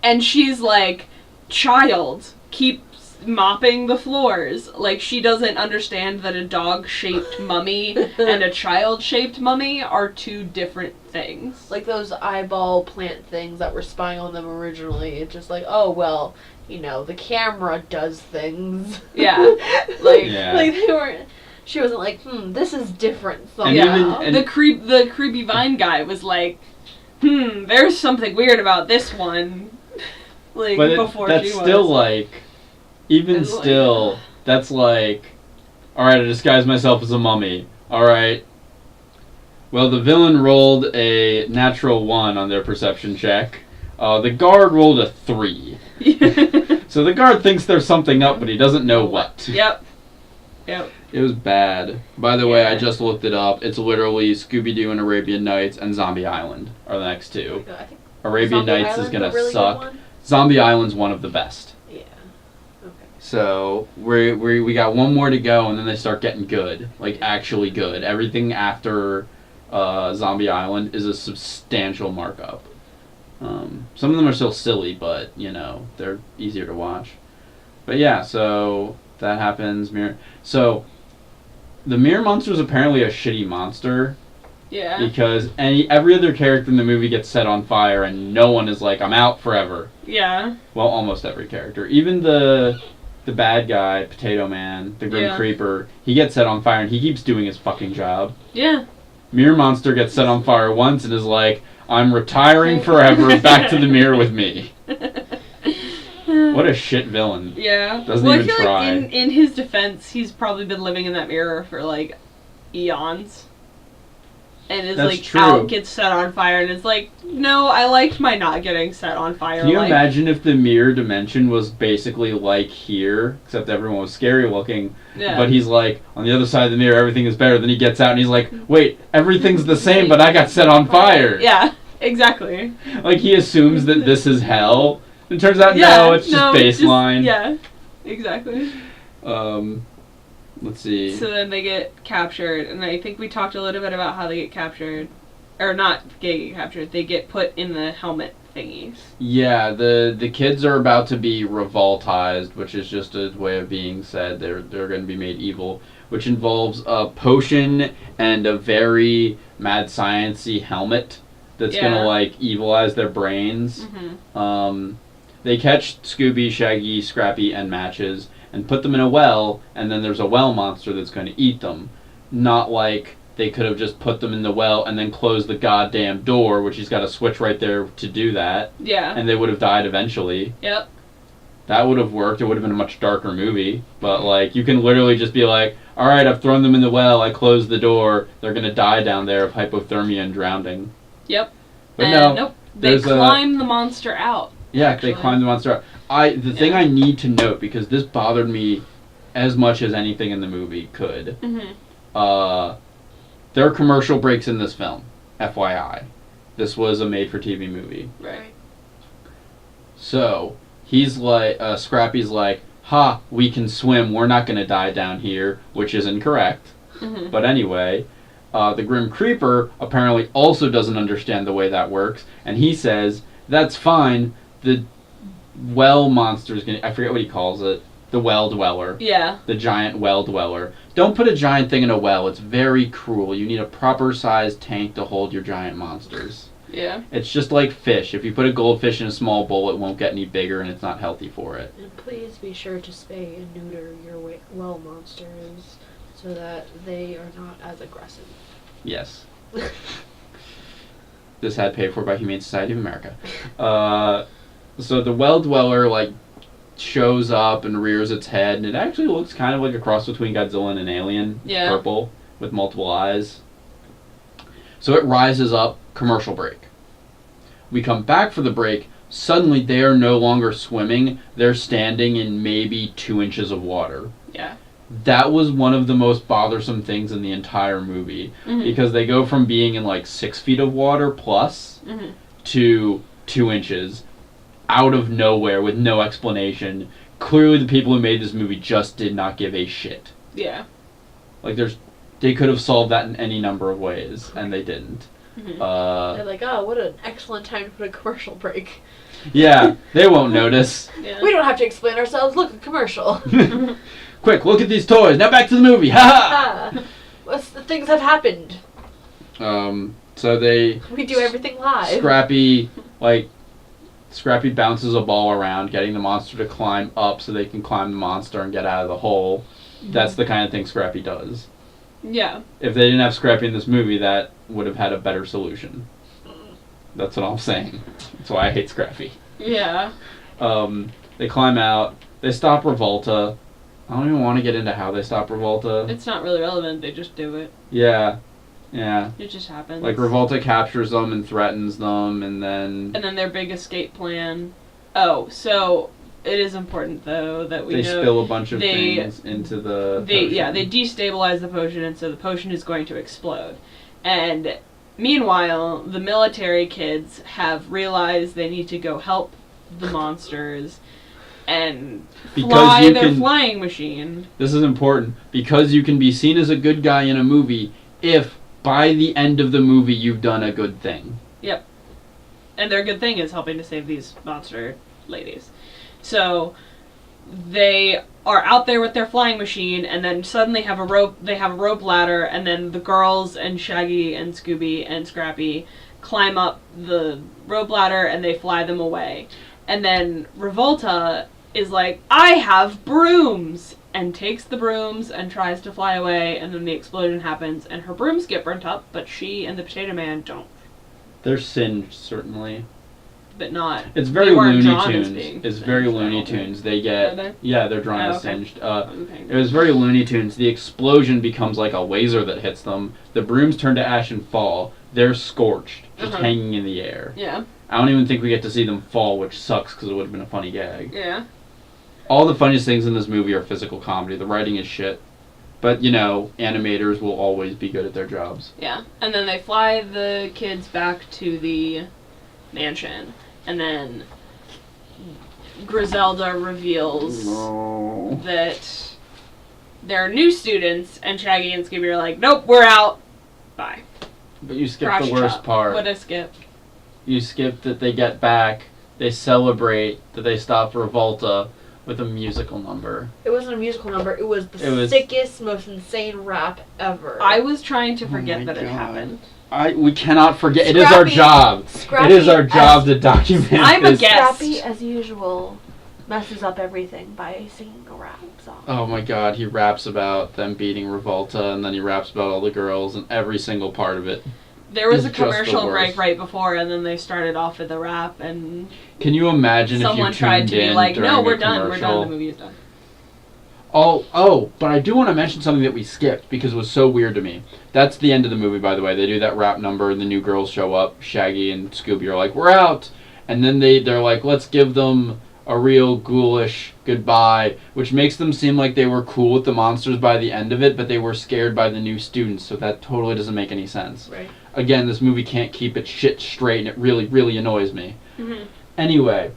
And she's like, child, keep mopping the floors. Like, she doesn't understand that a dog-shaped mummy and a child-shaped mummy are two different things. Like those eyeball plant things that were spying on them originally. It's just like, oh, well, you know, the camera does things. Yeah. like they weren't... She wasn't like, this is different somehow. And the creepy vine guy was like, there's something weird about this one. Like, but before that's she was. still like, even still, that's like, alright, I disguised myself as a mummy. Alright. Well, the villain rolled a natural 1 on their perception check. The guard rolled a 3. So the guard thinks there's something up, but he doesn't know what. Yep. It was bad. By the way, I just looked it up. It's literally Scooby-Doo and Arabian Nights and Zombie Island are the next two. I think Arabian Zombie Nights is Island's gonna a really suck. good one. Zombie Island's one of the best. Yeah. Okay. So we got one more to go, and then they start getting good, like actually good. Everything after Zombie Island is a substantial markup. Some of them are still silly, but you know they're easier to watch. But yeah, so that happens. So the mirror monster is apparently a shitty monster. Yeah. Because every other character in the movie gets set on fire, and no one is like, I'm out forever. Yeah. Well, almost every character. Even the bad guy, Potato Man, the Grim Creeper, he gets set on fire, and he keeps doing his fucking job. Yeah. Mirror Monster gets set on fire once and is like, I'm retiring forever, back to the mirror with me. What a shit villain. Yeah. Doesn't even I feel try. like in his defense, he's probably been living in that mirror for like eons. And is That's like true. out, gets set on fire, and it's like, no, I liked my not getting set on fire. Can you life. imagine if the mirror dimension was basically like here, except everyone was scary looking, but he's like, on the other side of the mirror, everything is better. Then he gets out and he's like, wait, everything's the same, but I got set on fire. Yeah, exactly. Like, he assumes that this is hell. It turns out, no, it's just baseline. Yeah, exactly. Let's see. So then they get captured, and I think we talked a little bit about how they get captured. Or not get captured, they get put in the helmet thingies. Yeah, the kids are about to be revoltized, which is just a way of being said they're going to be made evil, which involves a potion and a very mad science-y helmet that's going to, like, evilize their brains. Mm-hmm. They catch Scooby, Shaggy, Scrappy, and Matches, and put them in a well, and then there's a well monster that's going to eat them. Not like they could have just put them in the well and then closed the goddamn door, which he's got a switch right there to do that. Yeah. And they would have died eventually. Yep. That would have worked. It would have been a much darker movie. But, like, you can literally just be like, all right, I've thrown them in the well. I closed the door. They're gonna die down there of hypothermia and drowning. Yep. But and no, nope. They climb the monster out. Yeah, actually. they climb the monster out. The thing I need to note, because this bothered me as much as anything in the movie could. Mm-hmm. There are commercial breaks in this film, FYI. This was a made-for-TV movie. Right. So, he's like, Scrappy's like, ha, we can swim, we're not gonna die down here, which is incorrect. Mm-hmm. But anyway, the Grim Creeper apparently also doesn't understand the way that works, and he says, that's fine, the well monster's gonna, I forget what he calls it, the well dweller. Yeah. The giant well dweller. Don't put a giant thing in a well, it's very cruel. You need a proper sized tank to hold your giant monsters. Yeah. It's just like fish. If you put a goldfish in a small bowl, it won't get any bigger and it's not healthy for it. And please be sure to spay and neuter your well monsters so that they are not as aggressive. Yes. This had paid for by Humane Society of America. So the well dweller, like, shows up and rears its head, and it actually looks kind of like a cross between Godzilla and an alien. Yeah. Purple, with multiple eyes. So it rises up, commercial break. We come back for the break, suddenly they are no longer swimming, they're standing in maybe 2 inches of water. Yeah. That was one of the most bothersome things in the entire movie, because they go from being in like 6 feet of water plus to 2 inches out of nowhere with no explanation. Clearly the people who made this movie just did not give a shit. Yeah. Like they could have solved that in any number of ways, and they didn't. They're like, oh, what an excellent time to put a commercial break. Yeah, they won't notice. Yeah. We don't have to explain ourselves. Look, a commercial. Quick, look at these toys. Now back to the movie. Ha ha! What's the things have happened? So they... We do everything live. Scrappy bounces a ball around, getting the monster to climb up so they can climb the monster and get out of the hole. That's the kind of thing Scrappy does. Yeah. If they didn't have Scrappy in this movie, that would have had a better solution. That's what I'm saying. That's why I hate Scrappy. Yeah. They climb out. They stop Revolta. I don't even want to get into how they stop Revolta. It's not really relevant. They just do it. Yeah. Yeah. It just happens. Like, Revolta captures them and threatens them, and then... And then their big escape plan. Oh, so it is important, though, that we know... They spill a bunch of things into the potion. Yeah, they destabilize the potion, and so the potion is going to explode. And meanwhile, the military kids have realized they need to go help the monsters and fly their flying machine. This is important. Because you can be seen as a good guy in a movie if... by the end of the movie, you've done a good thing. Yep. And their good thing is helping to save these monster ladies. So, they are out there with their flying machine, and then suddenly have a rope. They have a rope ladder, and then the girls and Shaggy and Scooby and Scrappy climb up the rope ladder, and they fly them away. And then Revolta is like, I have brooms! And takes the brooms and tries to fly away, and then the explosion happens, and her brooms get burnt up, but she and the Potato Man don't. They're singed, certainly. But not. It's very Looney Tunes. It's very Looney Tunes. They get... Are they? Yeah, they're drawn as okay. singed. It was very Looney Tunes. The explosion becomes like a laser that hits them. The brooms turn to ash and fall. They're scorched, just hanging in the air. Yeah. I don't even think we get to see them fall, which sucks, because it would have been a funny gag. Yeah. All the funniest things in this movie are physical comedy. The writing is shit. But, you know, animators will always be good at their jobs. Yeah. And then they fly the kids back to the mansion. And then Griselda reveals that there are new students, and Shaggy and Scooby are like, nope, we're out. Bye. But you skipped the worst part. What I skip? You skipped that they get back, they celebrate, that they stop Revolta, with a musical number. It wasn't a musical number. It was the sickest, most insane rap ever. I was trying to forget that it happened. We cannot forget. It is our job. It is our job to document I'm a guest. Scrappy, as usual, messes up everything by singing a rap song. Oh my god, he raps about them beating Revolta, and then he raps about all the girls, and every single part of it. There was a commercial break right before, and then they started off with the rap, and can you imagine if you someone tried to be like, "No, we're done. We're done. The movie is done." But I do want to mention something that we skipped because it was so weird to me. That's the end of the movie, by the way. They do that rap number, and the new girls show up. Shaggy and Scooby are like, "We're out," and then they're like, "Let's give them a real ghoulish goodbye," which makes them seem like they were cool with the monsters by the end of it, but they were scared by the new students. So that totally doesn't make any sense. Right. Again, this movie can't keep its shit straight, and it really, really annoys me. Mm-hmm. Anyway,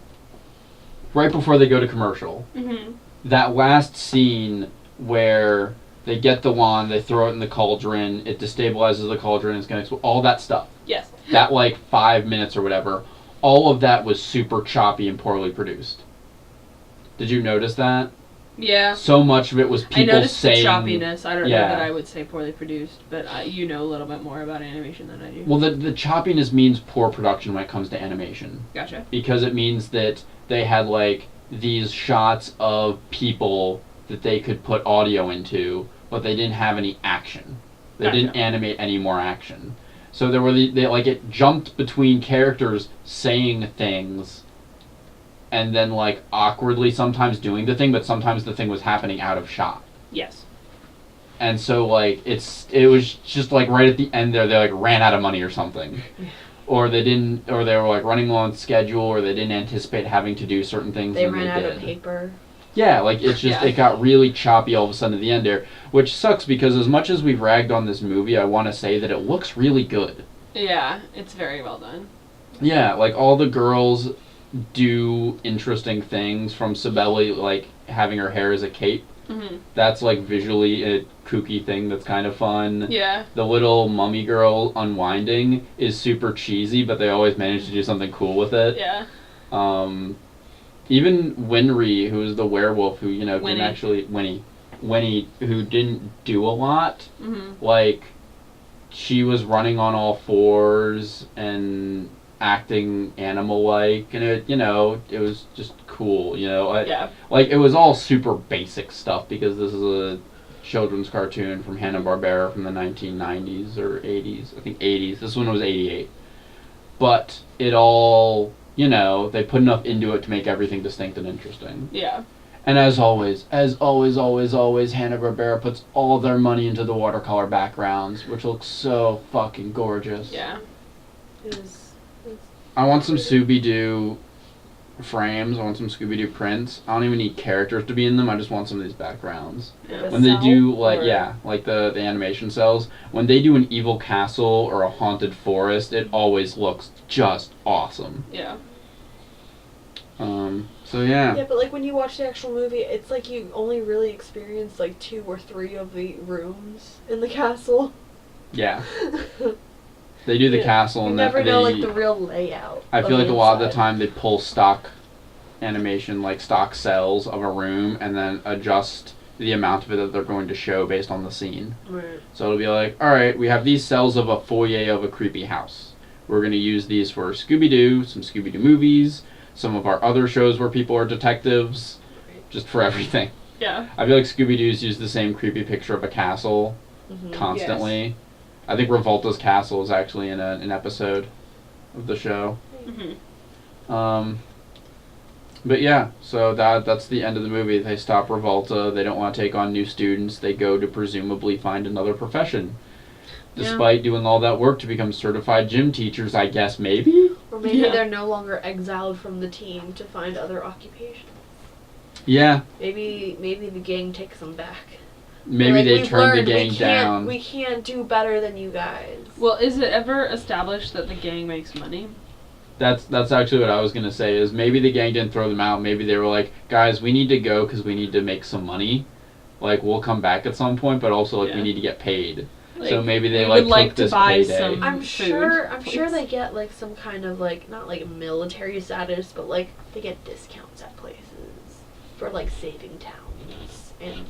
right before they go to commercial. Mm-hmm. That last scene where they get the wand, they throw it in the cauldron, it destabilizes the cauldron, it's going to explode, all that stuff. Yes. That, 5 minutes or whatever, all of that was super choppy and poorly produced. Did you notice that? Yeah. So much of it was people I noticed saying... the choppiness. I don't know Yeah. that I would say poorly produced, but you know a little bit more about animation than I do. Well, the choppiness means poor production when it comes to animation. Gotcha. Because it means that they had, these shots of people that they could put audio into, but they didn't have any action. They Gotcha. didn't animate any more action. So there were it jumped between characters saying things, and then awkwardly sometimes doing the thing, but sometimes the thing was happening out of shot. Yes. And so it was just right at the end there, they ran out of money or something. Or they didn't, or they were running low on schedule, or they didn't anticipate having to do certain things. They and ran out did. of paper. Yeah, it's just, it got really choppy all of a sudden at the end there, which sucks because as much as we've ragged on this movie, I want to say that it looks really good. Yeah, it's very well done. Yeah, all the girls do interesting things, from Sibeli, having her hair as a cape. Mm-hmm. That's, visually a kooky thing that's kind of fun. Yeah. The little mummy girl unwinding is super cheesy, but they always manage to do something cool with it. Yeah. Even Winry, who is the werewolf, who, Winnie. didn't actually... Winnie, who didn't do a lot. Mm-hmm. She was running on all fours and acting animal-like, and it was just cool, Yeah. It was all super basic stuff, because this is a children's cartoon from Hanna-Barbera from the 1990s or 80s. I think 80s. This one was 88. But it all, they put enough into it to make everything distinct and interesting. Yeah. And as always, Hanna-Barbera puts all their money into the watercolor backgrounds, which looks so fucking gorgeous. Yeah. It was I want some Scooby-Doo frames. I want some Scooby-Doo prints. I don't even need characters to be in them. I just want some of these backgrounds. Yeah. When they do, the animation cells, when they do an evil castle or a haunted forest, it always looks just awesome. Yeah. So yeah. Yeah, but when you watch the actual movie, it's you only really experience 2 or 3 of the rooms in the castle. Yeah. They do the castle and you then never know the real layout. I feel of a lot of the inside. time they pull stock animation, stock cells of a room, and then adjust the amount of it that they're going to show based on the scene. Right. So it'll be alright, we have these cells of a foyer of a creepy house. We're going to use these for Scooby-Doo, some Scooby-Doo movies, some of our other shows where people are detectives, just for everything. Yeah. I feel Scooby-Doo's use the same creepy picture of a castle constantly. Yes. I think Revolta's castle is actually in an episode of the show. Mm-hmm. But yeah, so that's the end of the movie. They stop Revolta. They don't want to take on new students. They go to presumably find another profession. Despite doing all that work to become certified gym teachers, I guess, maybe? Or maybe they're no longer exiled from the team to find other occupations. Yeah. Maybe the gang takes them back. Maybe they turn the gang down. We can't do better than you guys. Well, is it ever established that the gang makes money? That's actually what I was going to say, is maybe the gang didn't throw them out. Maybe they were like, guys, we need to go because we need to make some money. We'll come back at some point, but also, we need to get paid. So maybe they, took this payday. Some I'm sure please. they get, some kind of, not, military status, but, they get discounts at places for, saving towns and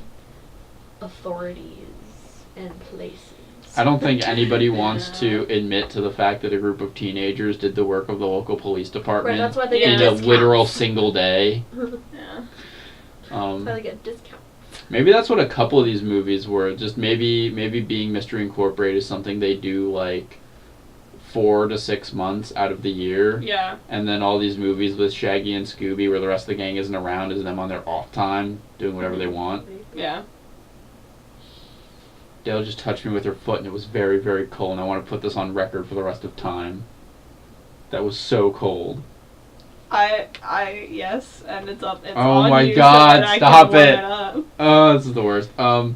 authorities and places. I don't think anybody wants to admit to the fact that a group of teenagers did the work of the local police department that's why they get in discounts. a literal single day. Yeah. That's why they get discounts. Maybe that's what a couple of these movies were. Just maybe being Mystery Incorporated is something they do 4 to 6 months out of the year. Yeah. And then all these movies with Shaggy and Scooby where the rest of the gang isn't around is them on their off time doing whatever they want. Yeah. Dale just touched me with her foot and it was very, very cold, and I want to put this on record for the rest of time. That was so cold. Yes, and it's up. It's Oh on my you God, so that stop I can warm it. up. Oh, this is the worst. But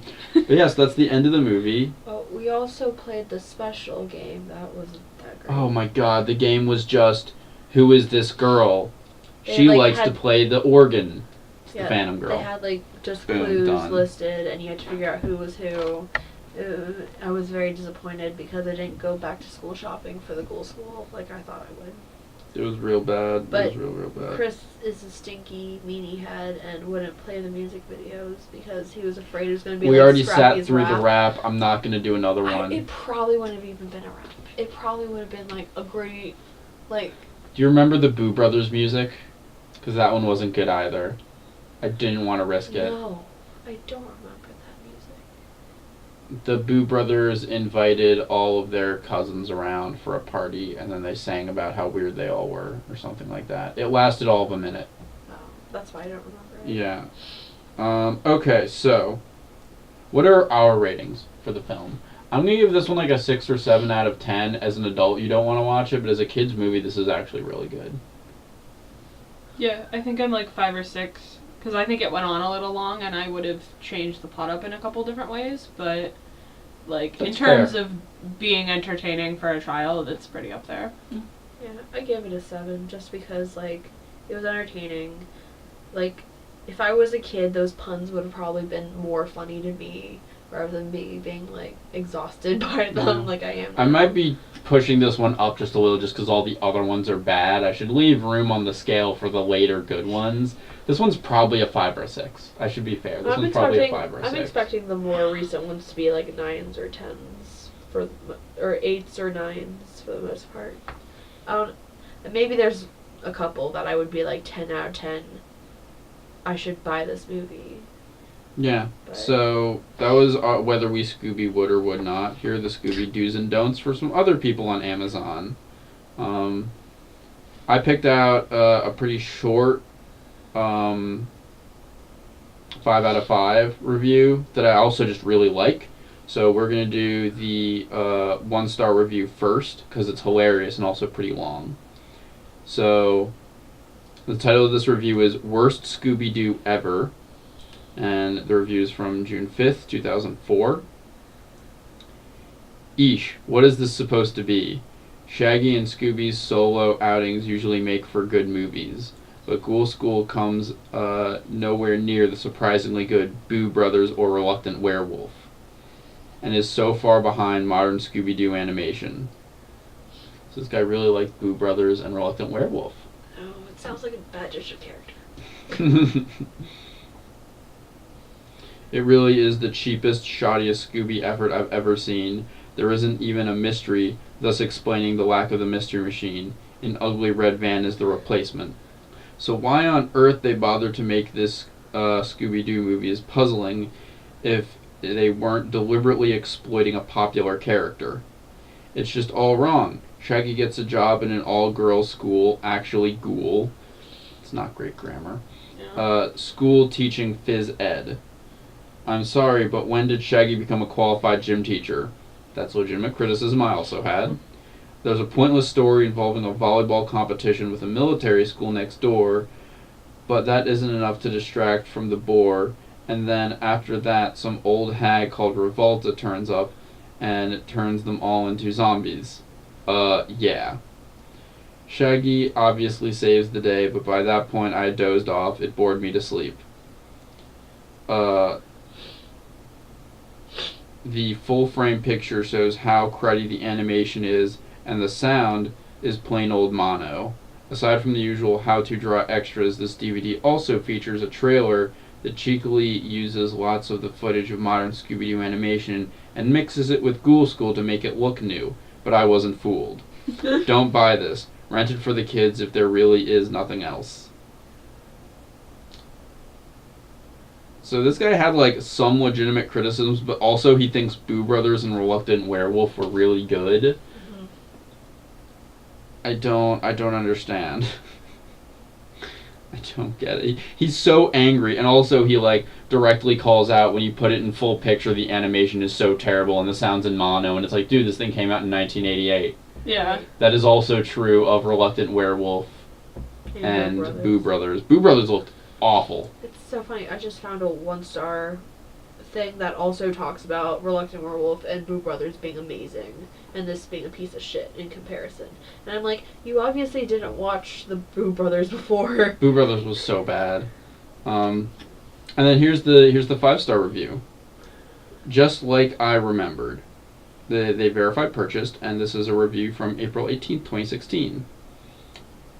yes, that's the end of the movie. Oh, we also played the special game. That wasn't that great. Oh my God, the game was just, who is this girl? They, She like, likes to had- play the organ. It's Yeah, the Phantom Girl. They had like just Boom, clues done. listed, and you had to figure out who was who. I was very disappointed because I didn't go back to school shopping for the Ghoul School like I thought I would. It was real bad. But it was real bad. Chris is a stinky meanie head and wouldn't play the music videos because he was afraid it was going to be We like already sat Scrappy's through rap. the rap. I'm not going to do another one. It probably wouldn't have even been a rap. It probably would have been like a great, like... Do you remember the Boo Brothers music? Because that one wasn't good either. I didn't want to risk it. No, I don't remember that music. The Boo Brothers invited all of their cousins around for a party, and then they sang about how weird they all were, or something like that. It lasted all of a minute. Oh, that's why I don't remember it. Yeah. Okay, so what are our ratings for the film? I'm gonna give this one like a 6 or 7 out of 10. As an adult, you don't want to watch it, but as a kids movie, this is actually really good. Yeah, I think I'm like 5 or 6 because I think it went on a little long, and I would have changed the plot up in a couple different ways. But like That's in terms fair. of being entertaining for a child, it's pretty up there. Yeah, I gave it a 7 just because, like, it was entertaining. Like, if I was a kid, those puns would have probably been more funny to me rather than me being, like, exhausted by them Yeah. like I am I now. might be pushing this one up just a little just because all the other ones are bad. I should leave room on the scale for the later good ones. This one's probably a 5 or 6. I should be fair. This one's probably a 5 or 6. I'm expecting the more recent ones to be, like, 9s or 10s, or 8s or 9s for the most part. Maybe there's a couple that I would be, like, 10 out of 10. I should buy this movie. Yeah, But- so that was whether we Scooby would or would not. Here are the Scooby do's and don'ts for some other people on Amazon. I picked out a pretty short 5 out of 5 review that I also just really like. So we're going to do the 1-star review first because it's hilarious and also pretty long. So the title of this review is Worst Scooby-Doo Ever. And the review is from June 5th, 2004. Eesh, what is this supposed to be? Shaggy and Scooby's solo outings usually make for good movies, but Ghoul School comes nowhere near the surprisingly good Boo Brothers or Reluctant Werewolf, and is so far behind modern Scooby-Doo animation. So this guy really liked Boo Brothers and Reluctant Werewolf. Oh, it sounds like a Bad District character. It really is the cheapest, shoddiest Scooby effort I've ever seen. There isn't even a mystery, thus explaining the lack of the mystery machine. An ugly red van is the replacement. So why on earth they bothered to make this Scooby-Doo movie is puzzling if they weren't deliberately exploiting a popular character. It's just all wrong. Shaggy gets a job in an all-girls school, actually Ghoul. It's not great grammar. School teaching phys ed. I'm sorry, but when did Shaggy become a qualified gym teacher? That's legitimate criticism I also had. There's a pointless story involving a volleyball competition with a military school next door, but that isn't enough to distract from the bore. And then after that, some old hag called Revolta turns up, and it turns them all into zombies. Yeah. Shaggy obviously saves the day, but by that point I had dozed off. It bored me to sleep. The full-frame picture shows how cruddy the animation is, and the sound is plain old mono. Aside from the usual how-to-draw extras, this DVD also features a trailer that cheekily uses lots of the footage of modern Scooby-Doo animation and mixes it with Ghoul School to make it look new, but I wasn't fooled. Don't buy this. Rent it for the kids if there really is nothing else. So this guy had like some legitimate criticisms, but also he thinks Boo Brothers and Reluctant Werewolf were really good. I don't understand. I don't get it. He's so angry, and also he like directly calls out when you put it in full picture. The animation is so terrible, and the sound's in mono, and it's like, dude, this thing came out in 1988. Yeah. That is also true of Reluctant Werewolf and Boo Brothers. Boo Brothers looked awful. It's so funny. I just found a 1-star thing that also talks about Reluctant Werewolf and Boo Brothers being amazing, and this being a piece of shit in comparison. And I'm like, you obviously didn't watch the Boo Brothers before. Boo Brothers was so bad. And then here's the 5-star review. Just like I remembered. They verified purchased, and this is a review from April 18th, 2016.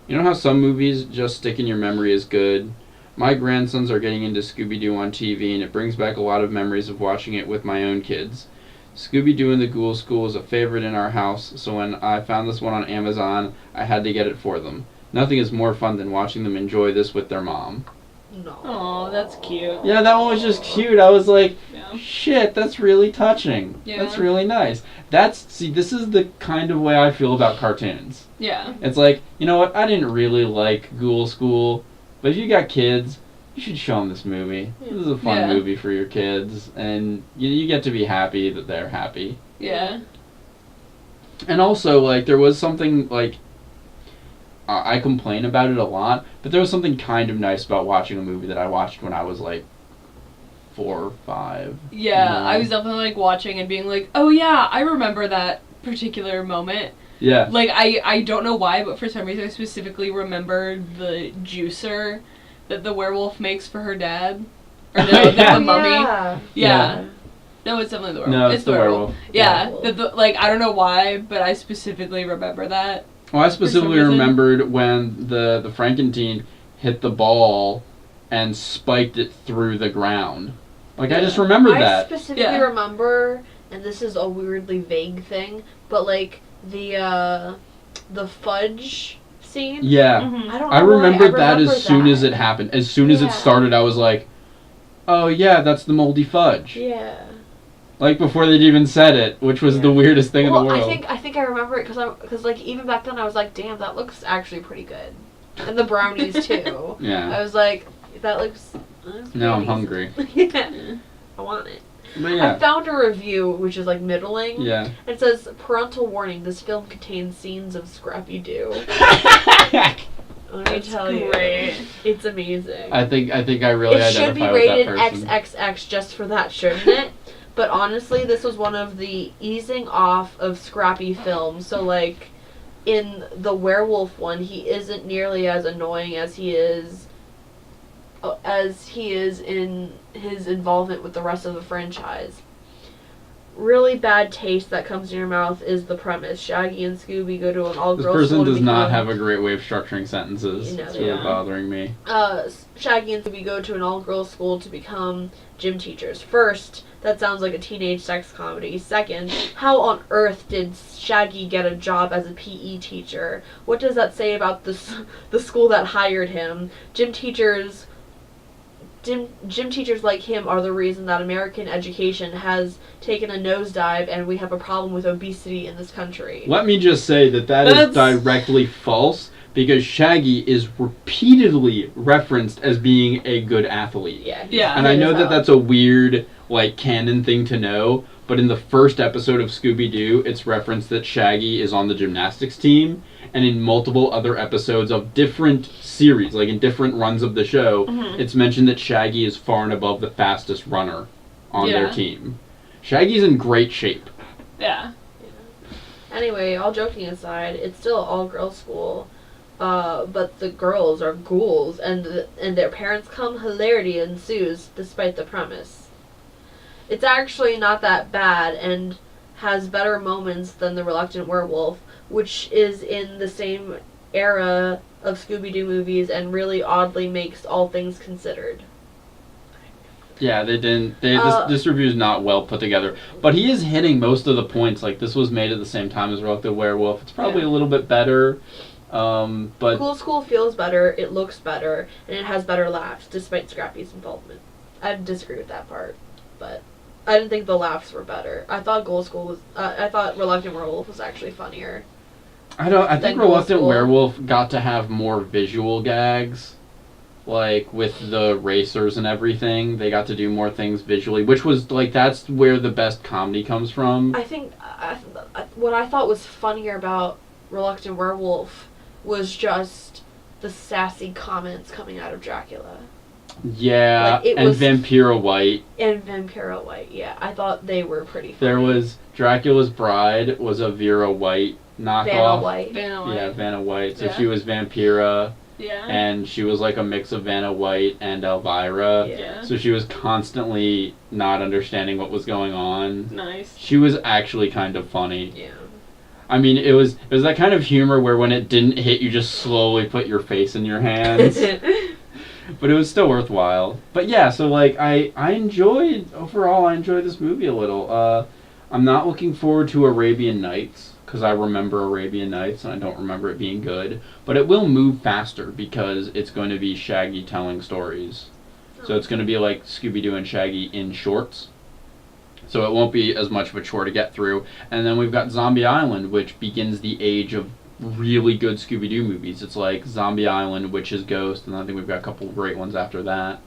You know how some movies just stick in your memory as good? My grandsons are getting into Scooby-Doo on TV, and it brings back a lot of memories of watching it with my own kids. Scooby-Doo and the Ghoul School is a favorite in our house, so when I found this one on Amazon, I had to get it for them. Nothing is more fun than watching them enjoy this with their mom. No. Oh, that's cute. Yeah, that one was just cute. I was like, Yeah. shit, that's really touching. Yeah. That's really nice. This is the kind of way I feel about cartoons. Yeah. It's like, you know what, I didn't really like Ghoul School, but if you got kids, you should show them this movie. This is a fun movie for your kids, and you get to be happy that they're happy. Yeah. And also, like, there was something, like, I complain about it a lot, but there was something kind of nice about watching a movie that I watched when I was, like, 4 or 5. Yeah, You know? I was definitely like watching and being like, oh yeah, I remember that particular moment. Yeah. Like, I don't know why, but for some reason I specifically remembered the juicer that the werewolf makes for her dad. Or the mummy. Yeah. No, it's definitely the werewolf. No, it's the werewolf. Yeah. Like, I don't know why, but I specifically remember that. Well, I specifically remembered when the Frankenteen hit the ball and spiked it through the ground. Like, I just remembered that. I specifically remember, and this is a weirdly vague thing, but like the fudge scene. Yeah. Mm-hmm. I don't know I remembered why that remember as soon that. as it happened. As soon as it started, I was like, oh yeah, that's the moldy fudge. Yeah. Like, before they'd even said it, which was the weirdest thing in the world. I think I remember it because like even back then I was like, damn, that looks actually pretty good, and the brownies too. Yeah. I was like, that looks. Now I'm hungry. Yeah. I want it. But yeah. I found a review which is like middling. Yeah. It says, parental warning, this film contains scenes of Scrappy Doo. Let me tell you, it's amazing. I think I really it should identify be with that rated person. XXX just for that, shouldn't it? But honestly, this was one of the easing off of Scrappy films. So like, in the werewolf one, he isn't nearly as annoying as he is in his involvement with the rest of the franchise. Really bad taste that comes in your mouth is the premise. Shaggy and Scooby go to an all-girls school. This person to does not become- have a great way of structuring sentences. You know It's they really don't. bothering me. Shaggy and Scooby go to an all-girls school to become gym teachers. First, that sounds like a teenage sex comedy. Second, how on earth did Shaggy get a job as a PE teacher? What does that say about the school that hired him? Gym teachers like him are the reason that American education has taken a nosedive and we have a problem with obesity in this country. Let me just say that is directly false, because Shaggy is repeatedly referenced as being a good athlete. Yeah. And I know that that's a weird, like, canon thing to know, but in the first episode of Scooby-Doo, it's referenced that Shaggy is on the gymnastics team, and in multiple other episodes of different series, like in different runs of the show, it's mentioned that Shaggy is far and above the fastest runner on their team. Shaggy's in great shape. Yeah. Anyway, all joking aside, it's still an all-girls school, but the girls are ghouls, and their parents come. Hilarity ensues despite the premise. It's actually not that bad and has better moments than The Reluctant Werewolf, which is in the same era of Scooby-Doo movies and really oddly makes All Things Considered. Yeah, they didn't. This review is not well put together, but he is hitting most of the points. Like, this was made at the same time as Reluctant Werewolf. It's probably a little bit better, but Ghoul School feels better, it looks better, and it has better laughs despite Scrappy's involvement. I disagree with that part, but I didn't think the laughs were better. I thought Ghoul School was. I thought Reluctant Werewolf was actually funnier. I think Ghoul Reluctant School. Werewolf got to have more visual gags. Like, with the racers and everything, they got to do more things visually, which was, like, that's where the best comedy comes from. I think what I thought was funnier about Reluctant Werewolf was just the sassy comments coming out of Dracula. Yeah, Like, it and was- Vampira White. And Vampira White, yeah. I thought they were pretty funny. There was Dracula's Bride was a Vera White knockoff. Vanna White. Yeah, Vanna White. So Yeah. she was Vampira, Yeah. and she was like a mix of Vanna White and Elvira. Yeah. So she was constantly not understanding what was going on. Nice. She was actually kind of funny. Yeah. I mean, it was that kind of humor where when it didn't hit, you just slowly put your face in your hands. But it was still worthwhile. But yeah, so like I enjoyed this movie a little. I'm not looking forward to Arabian Nights because I remember Arabian Nights and I don't remember it being good. But it will move faster because it's going to be Shaggy telling stories. So it's going to be like Scooby-Doo and Shaggy in shorts. So it won't be as much of a chore to get through. And then we've got Zombie Island, which begins the age of really good Scooby-Doo movies. It's like Zombie Island, Witch's Ghost, and I think we've got a couple of great ones after that.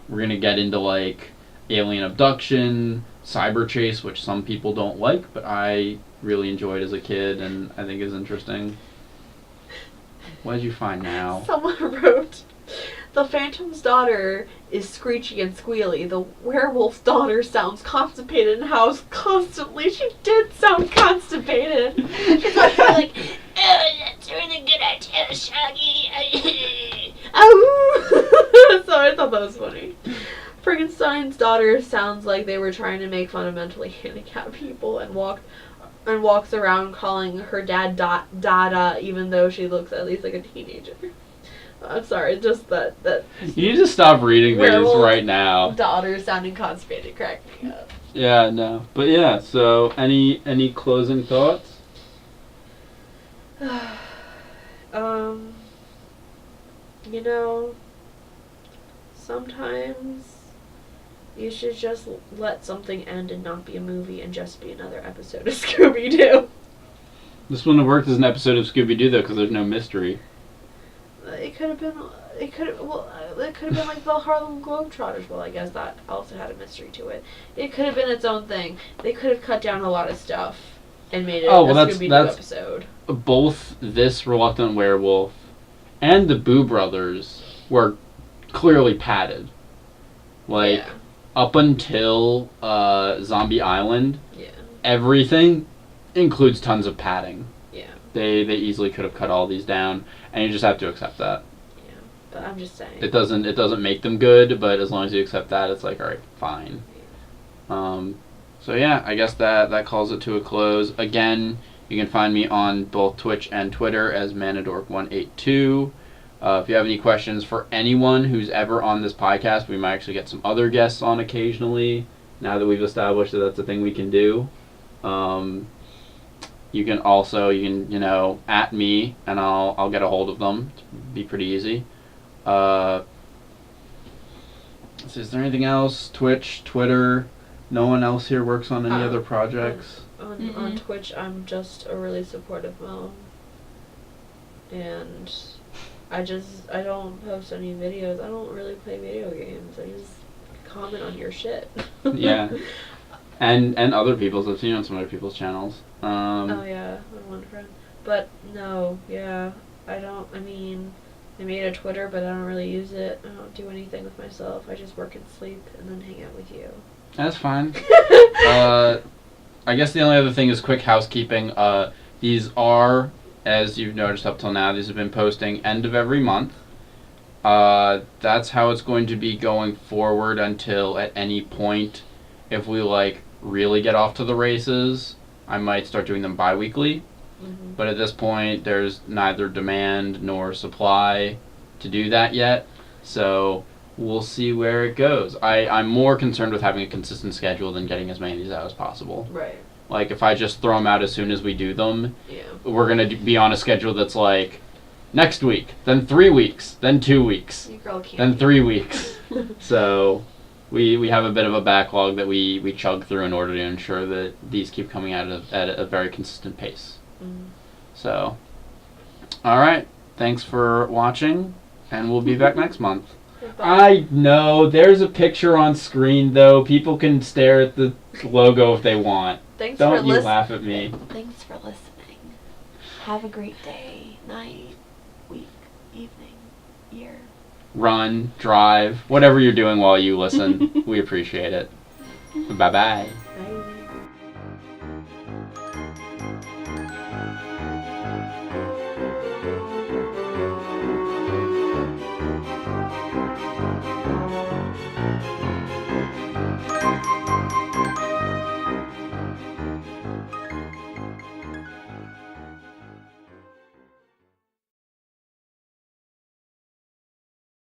We're going to get into like Alien Abduction, Cyber Chase, which some people don't like, but I really enjoyed as a kid and I think is interesting. What did you find now? Someone wrote, "The Phantom's daughter is screechy and squealy. The werewolf's daughter sounds constipated and howls constantly." She did sound constipated. She's like, "Oh, that's really good idea, Shaggy." Oh, so I thought that was funny. Frankenstein's daughter sounds like they were trying to make fun of mentally handicapped people and walks around calling her dad Dada, even though she looks at least like a teenager. I'm sorry, just that You need to stop reading these Werewolf right now. daughter sounding constipated cracked me up. Yeah, no. But yeah, so any closing thoughts? You know, sometimes you should just let something end and not be a movie and just be another episode of Scooby-Doo. This wouldn't have worked as an episode of Scooby-Doo though, because there's no mystery. It could have been like the Harlem Globetrotters. Well, I guess that also had a mystery to it. It could have been its own thing. They could have cut down a lot of stuff and made it a Scooby-Doo episode. Both this Reluctant Werewolf and the Boo Brothers were clearly padded. Like, Yeah. up until Zombie Island, Yeah. everything includes tons of padding. Yeah. They easily could have cut all these down, and you just have to accept that. Yeah. But I'm just saying. It doesn't make them good, but as long as you accept that, it's like, alright, fine. So yeah, I guess that calls it to a close. Again, you can find me on both Twitch and Twitter as Manadork182. If you have any questions for anyone who's ever on this podcast, we might actually get some other guests on occasionally, now that we've established that that's a thing we can do. You can at me, and I'll get a hold of them. It'd be pretty easy. Is there anything else? Twitch, Twitter. No one else here works on any other projects. On Twitch, I'm just a really supportive mom. And I don't post any videos. I don't really play video games. I just comment on your shit. Yeah. And other people's. I've seen on some other people's channels. Oh yeah, my one friend. But no, yeah, I made a Twitter, but I don't really use it. I don't do anything with myself. I just work and sleep and then hang out with you. That's fine. I guess the only other thing is quick housekeeping. These are, as you've noticed up till now, these have been posting end of every month. That's how it's going to be going forward until at any point, if we really get off to the races, I might start doing them bi-weekly. Mm-hmm. But at this point, there's neither demand nor supply to do that yet. So we'll see where it goes. I'm more concerned with having a consistent schedule than getting as many of these out as possible. Right. Like, if I just throw them out as soon as we do them, Yeah. we're going to be on a schedule that's like, next week, then 3 weeks, then 2 weeks, You girl can't. then 3 weeks. So we have a bit of a backlog that we chug through in order to ensure that these keep coming out at a very consistent pace. Mm. So All right. Thanks for watching, and we'll be back next month. Goodbye. I know. There's a picture on screen, though. People can stare at the logo if they want. Thanks for Don't you listening. laugh at me. Thanks for listening. Have a great day, night, week, evening, year. Run, drive, whatever you're doing while you listen. We appreciate it. Bye-bye.